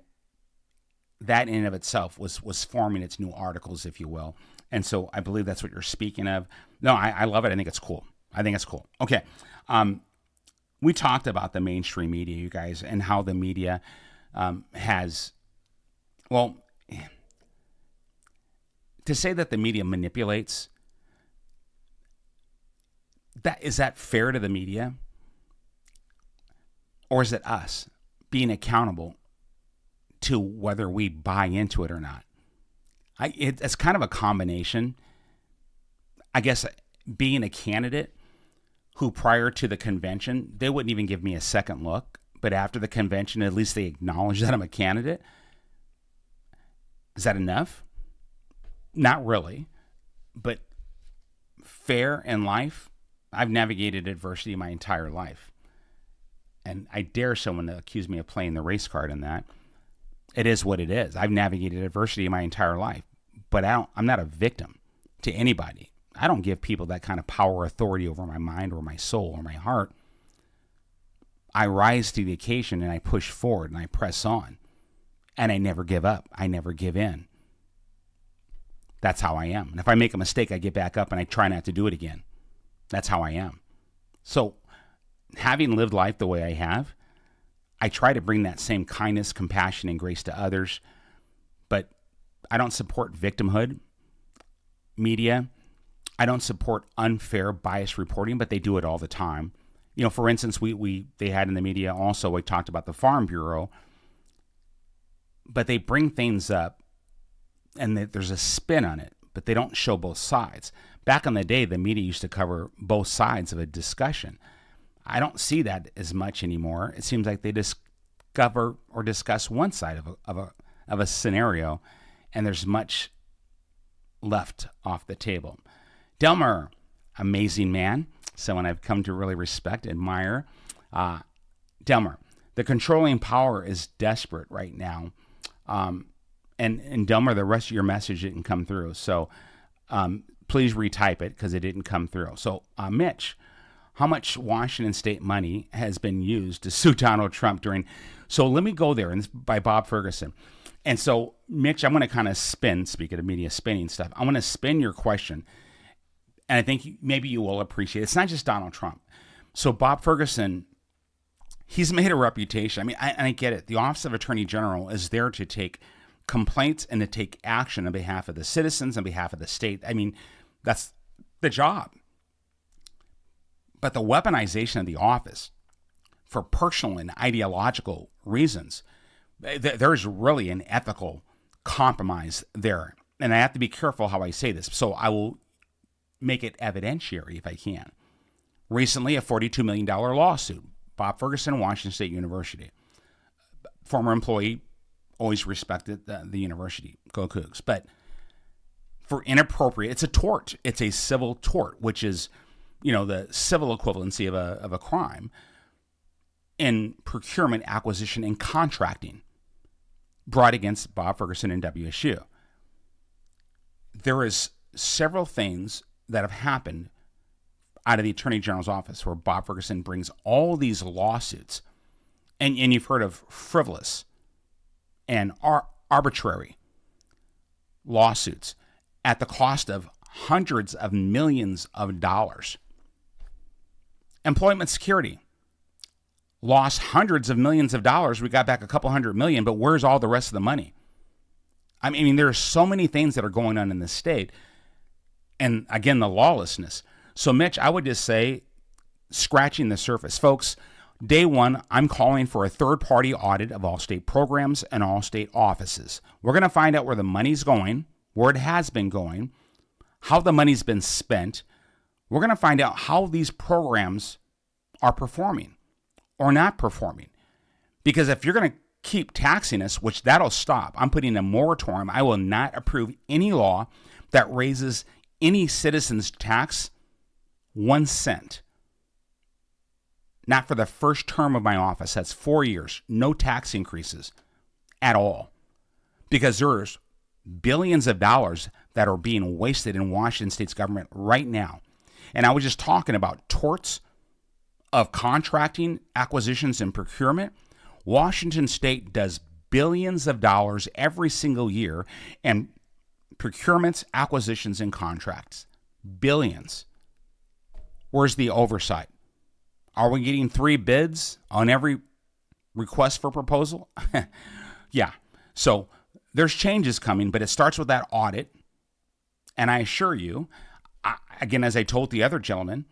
that in and of itself was forming its new articles, if you will. And so I believe that's what you're speaking of. No, I love it. I think it's cool. Okay. We talked about the mainstream media, you guys, and how the media has, to say that the media manipulates, is that fair to the media? Or is it us being accountable to whether we buy into it or not? It's kind of a combination. I guess being a candidate who prior to the convention, they wouldn't even give me a second look, but after the convention, at least they acknowledge that I'm a candidate. Is that enough? Not really. But fair in life, I've navigated adversity my entire life. And I dare someone to accuse me of playing the race card in that. It is what it is. I've navigated adversity my entire life, but I'm not a victim to anybody. I don't give people that kind of power or authority over my mind or my soul or my heart. I rise to the occasion and I push forward and I press on. And I never give up. I never give in. That's how I am. And if I make a mistake, I get back up and I try not to do it again. That's how I am. So having lived life the way I have, I try to bring that same kindness, compassion, and grace to others. But I don't support victimhood media. I don't support unfair, biased reporting, but they do it all the time. You know, for instance, they had in the media also, we talked about the Farm Bureau, but they bring things up and there's a spin on it, but they don't show both sides. Back in the day, the media used to cover both sides of a discussion. I don't see that as much anymore. It seems like they discover or discuss one side of a scenario, and there's much left off the table. Delmer, amazing man, someone I've come to really respect, admire. Delmer, the controlling power is desperate right now. And Delmer, the rest of your message didn't come through. So please retype it because it didn't come through. So Mitch, how much Washington state money has been used to sue Donald Trump during... So let me go there, and this is by Bob Ferguson. And so, Mitch, I'm going to kind of spin, speaking of media spinning stuff, I'm going to spin your question. And I think maybe you will appreciate it. It's not just Donald Trump. So Bob Ferguson, he's made a reputation. I mean, I get it. The Office of Attorney General is there to take complaints and to take action on behalf of the citizens, on behalf of the state. I mean, that's the job. But the weaponization of the office for personal and ideological reasons, there's really an ethical compromise there. And I have to be careful how I say this. So I will make it evidentiary if I can. Recently, a $42 million lawsuit. Bob Ferguson, Washington State University. Former employee, always respected the university. Go Cougs. But for inappropriate, it's a tort. It's a civil tort, which is, you know, the civil equivalency of a crime in procurement, acquisition, and contracting brought against Bob Ferguson and WSU. There is several things that have happened out of the Attorney General's office where Bob Ferguson brings all these lawsuits, and you've heard of frivolous and arbitrary lawsuits at the cost of hundreds of millions of dollars. Employment Security lost hundreds of millions of dollars. We got back a couple $100 million, but where's all the rest of the money? I mean, there are so many things that are going on in the state. And again, the lawlessness. So, Mitch, I would just say, scratching the surface. Folks, day one, I'm calling for a third-party audit of all state programs and all state offices. We're going to find out where the money's going, where it has been going, how the money's been spent. We're going to find out how these programs are performing or not performing. Because if you're going to keep taxing us, which that'll stop, I'm putting a moratorium. I will not approve any law that raises any citizen's tax 1 cent. Not for the first term of my office. That's 4 years. No tax increases at all. Because there's billions of dollars that are being wasted in Washington State's government right now. And I was just talking about torts of contracting, acquisitions, and procurement. Washington State does billions of dollars every single year in procurements, acquisitions, and contracts. Billions. Where's the oversight? Are we getting 3 bids on every request for proposal? Yeah. So there's changes coming, but it starts with that audit. And I assure you, again, as I told the other gentleman,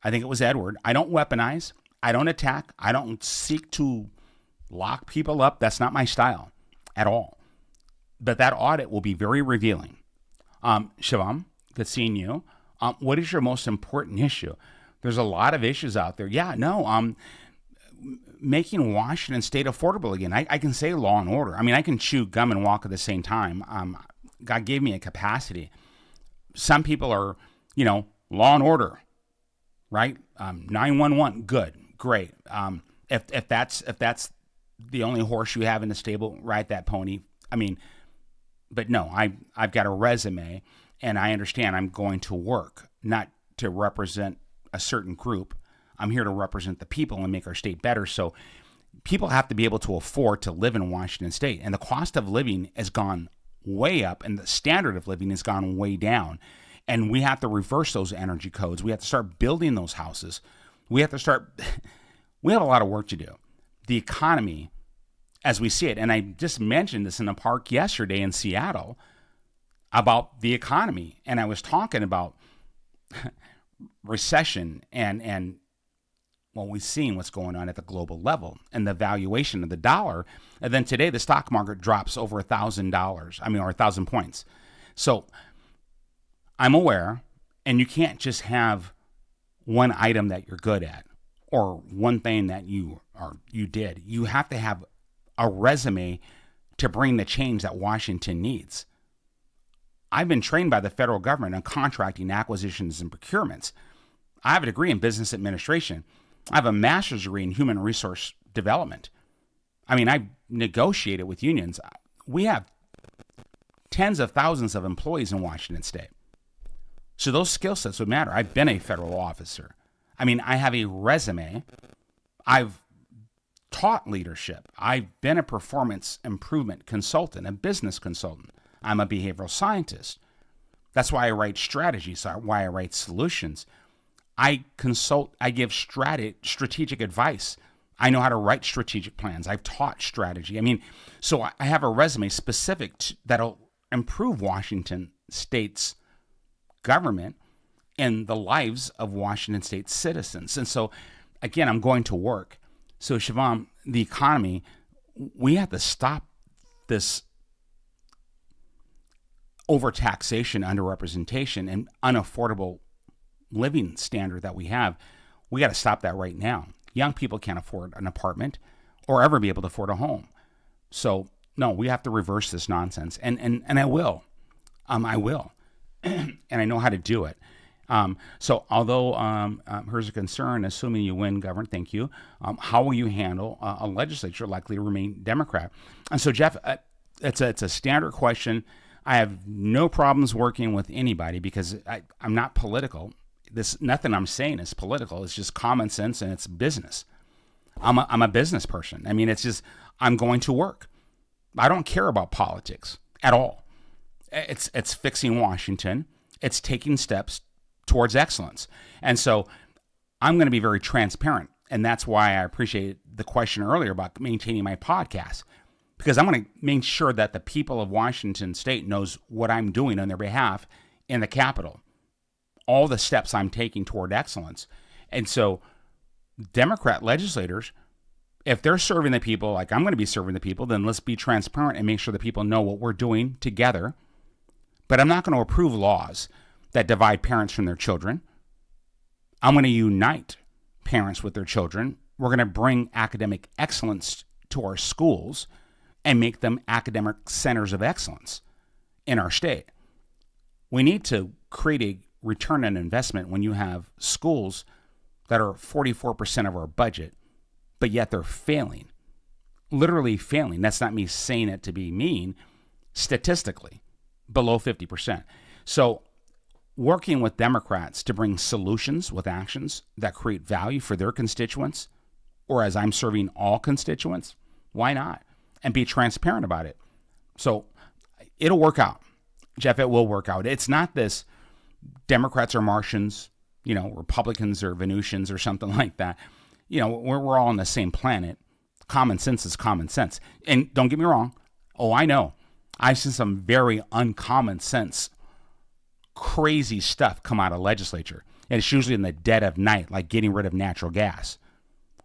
I think it was Edward, I don't weaponize. I don't attack. I don't seek to lock people up. That's not my style at all. But that audit will be very revealing. Shivam, good seeing you. What is your most important issue? There's a lot of issues out there. Yeah, no, making Washington State affordable again. I can say law and order. I mean, I can chew gum and walk at the same time. God gave me a capacity. Some people are, law and order, right? 911, good, great. if that's the only horse you have in the stable, ride that pony. I mean, but no, I've got a resume, and I understand I'm going to work, not to represent a certain group. I'm here to represent the people and make our state better. So people have to be able to afford to live in Washington State, and the cost of living has gone way up, and the standard of living has gone way down. And we have to reverse those energy codes. We have to start building those houses. We have a lot of work to do. The economy, as we see it, and I just mentioned this in the park yesterday in Seattle about the economy, and I was talking about recession and well, we've seen what's going on at the global level and the valuation of the dollar. And then today the stock market drops over $1,000. Or 1,000 points. So I'm aware, and you can't just have one item that you're good at or one thing that you did. You have to have a resume to bring the change that Washington needs. I've been trained by the federal government on contracting, acquisitions, and procurements. I have a degree in business administration. I have a master's degree in human resource development. I negotiated with unions. We have tens of thousands of employees in Washington State. So those skill sets would matter. I've been a federal officer. I have a resume. I've taught leadership. I've been a performance improvement consultant, a business consultant. I'm a behavioral scientist. That's why I write strategies, why I write solutions. I consult, I give strategic advice. I know how to write strategic plans. I've taught strategy. So I have a resume specific that'll improve Washington State's government and the lives of Washington State citizens. And so, again, I'm going to work. So, Siobhan, the economy, we have to stop this overtaxation, underrepresentation, and unaffordable living standard that we have. We got to stop that right now. Young people can't afford an apartment or ever be able to afford a home. So, no, we have to reverse this nonsense. And I will. I will. And I know how to do it. So although here's a concern, assuming you win, Governor, thank you, how will you handle a legislature likely to remain Democrat? And so, Jeff, it's a standard question. I have no problems working with anybody because I'm not political. Nothing I'm saying is political. It's just common sense and it's business. I'm a business person. It's just, I'm going to work. I don't care about politics at all. It's fixing Washington. It's taking steps towards excellence. And so I'm going to be very transparent. And that's why I appreciate the question earlier about maintaining my podcast, because I'm going to make sure that the people of Washington State knows what I'm doing on their behalf in the Capitol, all the steps I'm taking toward excellence. And so Democrat legislators, if they're serving the people like I'm going to be serving the people, then let's be transparent and make sure the people know what we're doing together. But I'm not going to approve laws that divide parents from their children. I'm going to unite parents with their children. We're going to bring academic excellence to our schools and make them academic centers of excellence in our state. We need to create a return on investment when you have schools that are 44% of our budget, but yet they're failing, literally failing. That's not me saying it to be mean, statistically, below 50%. So working with Democrats to bring solutions with actions that create value for their constituents, or as I'm serving all constituents, why not? And be transparent about it. So it'll work out. Jeff, it will work out. It's not this Democrats are Martians, Republicans are Venusians or something like that. We're all on the same planet. Common sense is common sense. And don't get me wrong. Oh, I know. I've seen some very uncommon sense, crazy stuff come out of legislature. And it's usually in the dead of night, like getting rid of natural gas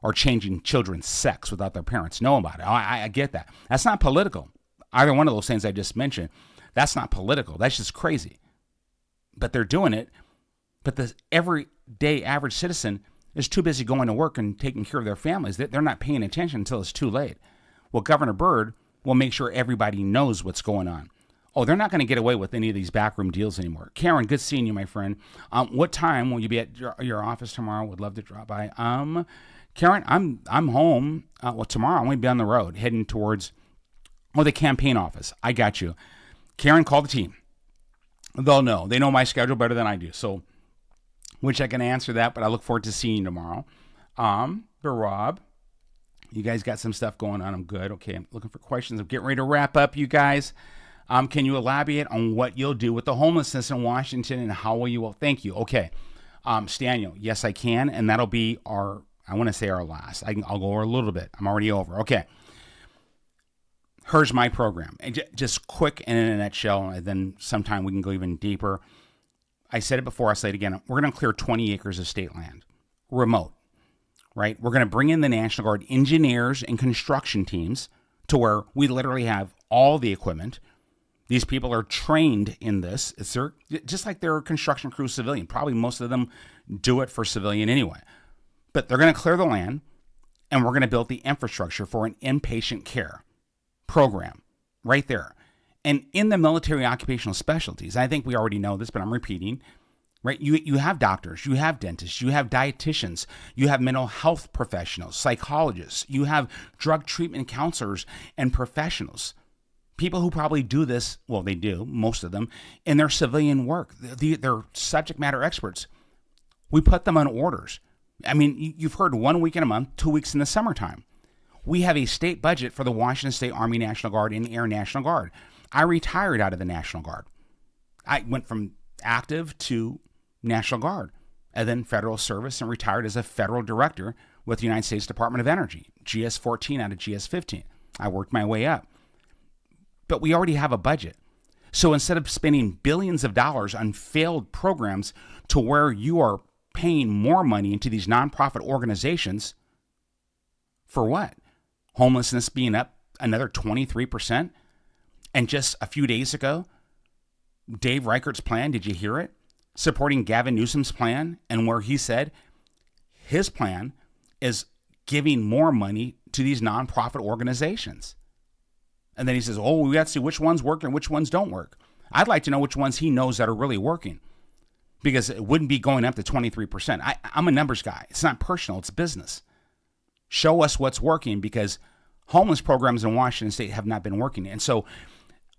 or changing children's sex without their parents knowing about it. I get that. That's not political. Either one of those things I just mentioned, that's not political. That's just crazy. But they're doing it. But the everyday average citizen is too busy going to work and taking care of their families. They're not paying attention until it's too late. Well, Governor Byrd will make sure everybody knows what's going on. Oh, they're not going to get away with any of these backroom deals anymore. Karen, good seeing you, my friend. What time will you be at your office tomorrow? Would love to drop by. Karen, I'm home. Well, tomorrow I'm going to be on the road heading towards the campaign office. I got you. Karen, call the team. They'll know. They know my schedule better than I do. So, which I can answer that, but I look forward to seeing you tomorrow. But Rob, you guys got some stuff going on. I'm good. Okay, I'm looking for questions. I'm getting ready to wrap up, you guys. Can you elaborate on what you'll do with the homelessness in Washington and how will you? Well, thank you. Okay. Staniel, yes, I can. And that'll be our last. I'll go over a little bit. I'm already over. Okay. Here's my program. And just quick and in a nutshell, and then sometime we can go even deeper. I said it before, I'll say it again. We're going to clear 20 acres of state land, remote, right? We're going to bring in the National Guard engineers and construction teams to where we literally have all the equipment. These people are trained in this. It's just like they're a construction crew civilian. Probably most of them do it for civilian anyway. But they're going to clear the land, and we're going to build the infrastructure for an inpatient care program right there. And in the military occupational specialties, I think we already know this, but I'm repeating, right? You have doctors, you have dentists, you have dietitians, you have mental health professionals, psychologists, you have drug treatment counselors and professionals. People who probably do this, well, they do, most of them, in their civilian work. They're subject matter experts. We put them on orders. I mean, you've heard 1 week in a month, 2 weeks in the summertime. We have a state budget for the Washington State Army National Guard and Air National Guard. I retired out of the National Guard. I went from active to National Guard and then federal service and retired as a federal director with the United States Department of Energy, GS-14 out of GS-15. I worked my way up. But we already have a budget. So instead of spending billions of dollars on failed programs to where you are paying more money into these nonprofit organizations, for what? Homelessness being up another 23%. And just a few days ago, Dave Reichert's plan, did you hear it? Supporting Gavin Newsom's plan, and where he said his plan is giving more money to these nonprofit organizations. And then he says, oh, we got to see which ones work and which ones don't work. I'd like to know which ones he knows that are really working, because it wouldn't be going up to 23%. I'm a numbers guy. It's not personal. It's business. Show us what's working, because homeless programs in Washington State have not been working. And so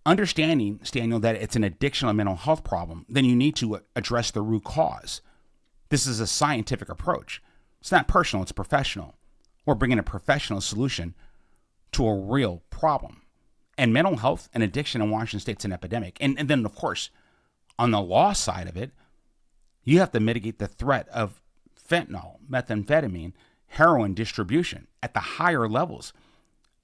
understanding, Staniel, that it's an addiction or mental health problem, then you need to address the root cause. This is a scientific approach. It's not personal. It's professional. We're bringing a professional solution to a real problem. And mental health and addiction in Washington State's an epidemic. And then, of course, on the law side of it, you have to mitigate the threat of fentanyl, methamphetamine, heroin distribution at the higher levels.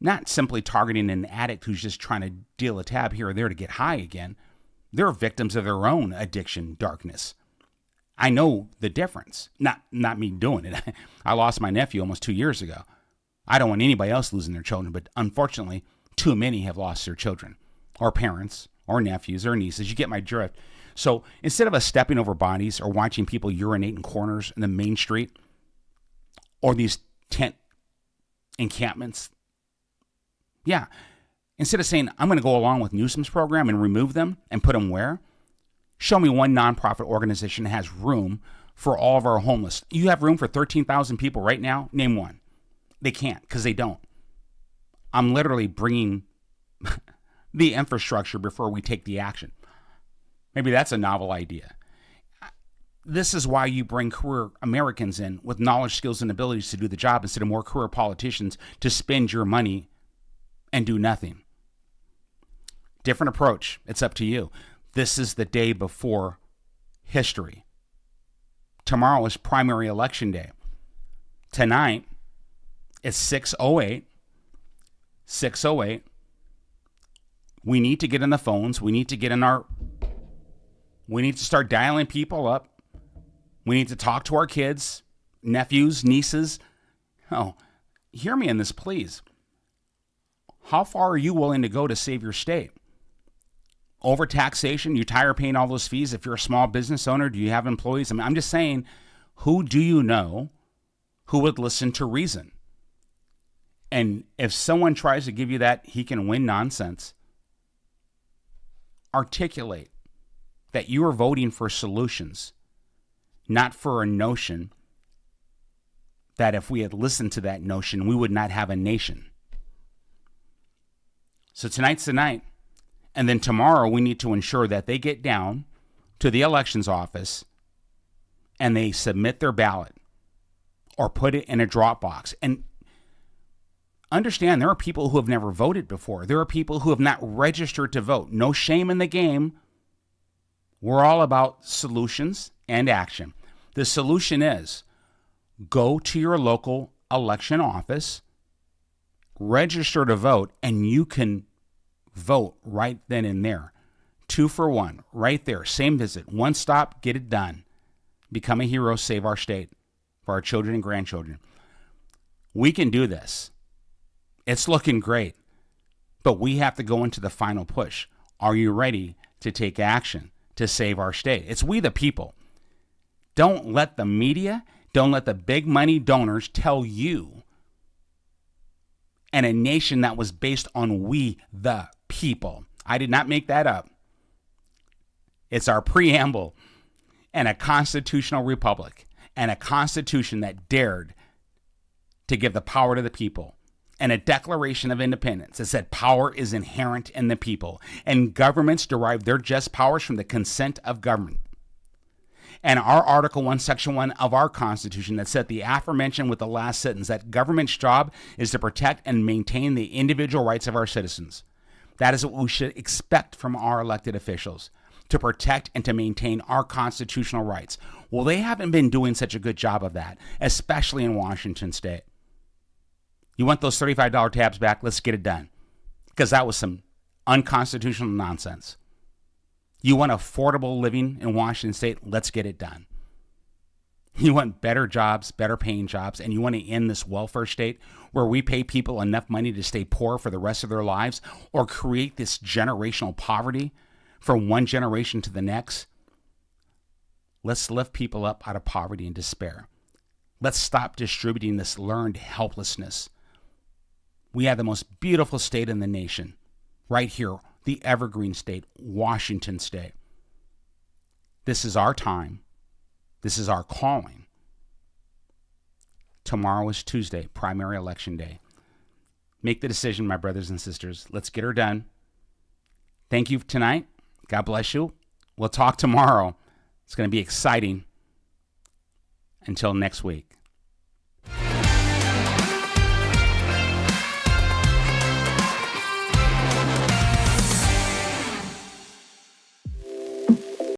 Not simply targeting an addict who's just trying to deal a tab here or there to get high again. They're victims of their own addiction darkness. I know the difference. Not me doing it. I lost my nephew almost 2 years ago. I don't want anybody else losing their children, but unfortunately, too many have lost their children, or parents, or nephews, or nieces. You get my drift. So instead of us stepping over bodies or watching people urinate in corners in the main street, or these tent encampments, instead of saying, I'm going to go along with Newsom's program and remove them and put them where? Show me one nonprofit organization that has room for all of our homeless. You have room for 13,000 people right now? Name one. They can't, because they don't. I'm literally bringing the infrastructure before we take the action. Maybe that's a novel idea. This is why you bring career Americans in with knowledge, skills, and abilities to do the job instead of more career politicians to spend your money and do nothing. Different approach. It's up to you. This is the day before history. Tomorrow is primary election day. Tonight is 6:08. 6:08. We need to get in the phones. We need to start dialing people up. We need to talk to our kids, nephews, nieces. Oh, hear me in this, please. How far are you willing to go to save your state? Overtaxation? You tired of paying all those fees? If you're a small business owner, do you have employees? I mean, I'm just saying, who do you know who would listen to reason? And if someone tries to give you that he can win nonsense, articulate that you are voting for solutions, not for a notion that if we had listened to that notion, we would not have a nation. So tonight's the night. And then tomorrow we need to ensure that they get down to the elections office and they submit their ballot or put it in a drop box. And understand, there are people who have never voted before. There are people who have not registered to vote. No shame in the game. We're all about solutions and action. The solution is go to your local election office, register to vote, and you can vote right then and there. 2 for 1, right there. Same visit. One stop, get it done. Become a hero, save our state for our children and grandchildren. We can do this. It's looking great, but we have to go into the final push. Are you ready to take action to save our state? It's we the people. Don't let the media, don't let the big money donors tell you, and a nation that was based on we the people. I did not make that up. It's our preamble, and a constitutional republic, and a constitution that dared to give the power to the people, and a Declaration of Independence that said power is inherent in the people, and governments derive their just powers from the consent of government. And our Article 1, Section 1 of our Constitution that said the aforementioned with the last sentence, that government's job is to protect and maintain the individual rights of our citizens. That is what we should expect from our elected officials, to protect and to maintain our constitutional rights. Well, they haven't been doing such a good job of that, especially in Washington State. You want those $35 tabs back? Let's get it done. Because that was some unconstitutional nonsense. You want affordable living in Washington State? Let's get it done. You want better jobs, better paying jobs, and you want to end this welfare state where we pay people enough money to stay poor for the rest of their lives, or create this generational poverty from one generation to the next? Let's lift people up out of poverty and despair. Let's stop distributing this learned helplessness. We have the most beautiful state in the nation, right here, the evergreen state, Washington State. This is our time. This is our calling. Tomorrow is Tuesday, primary election day. Make the decision, my brothers and sisters. Let's get her done. Thank you tonight. God bless you. We'll talk tomorrow. It's going to be exciting. Until next week.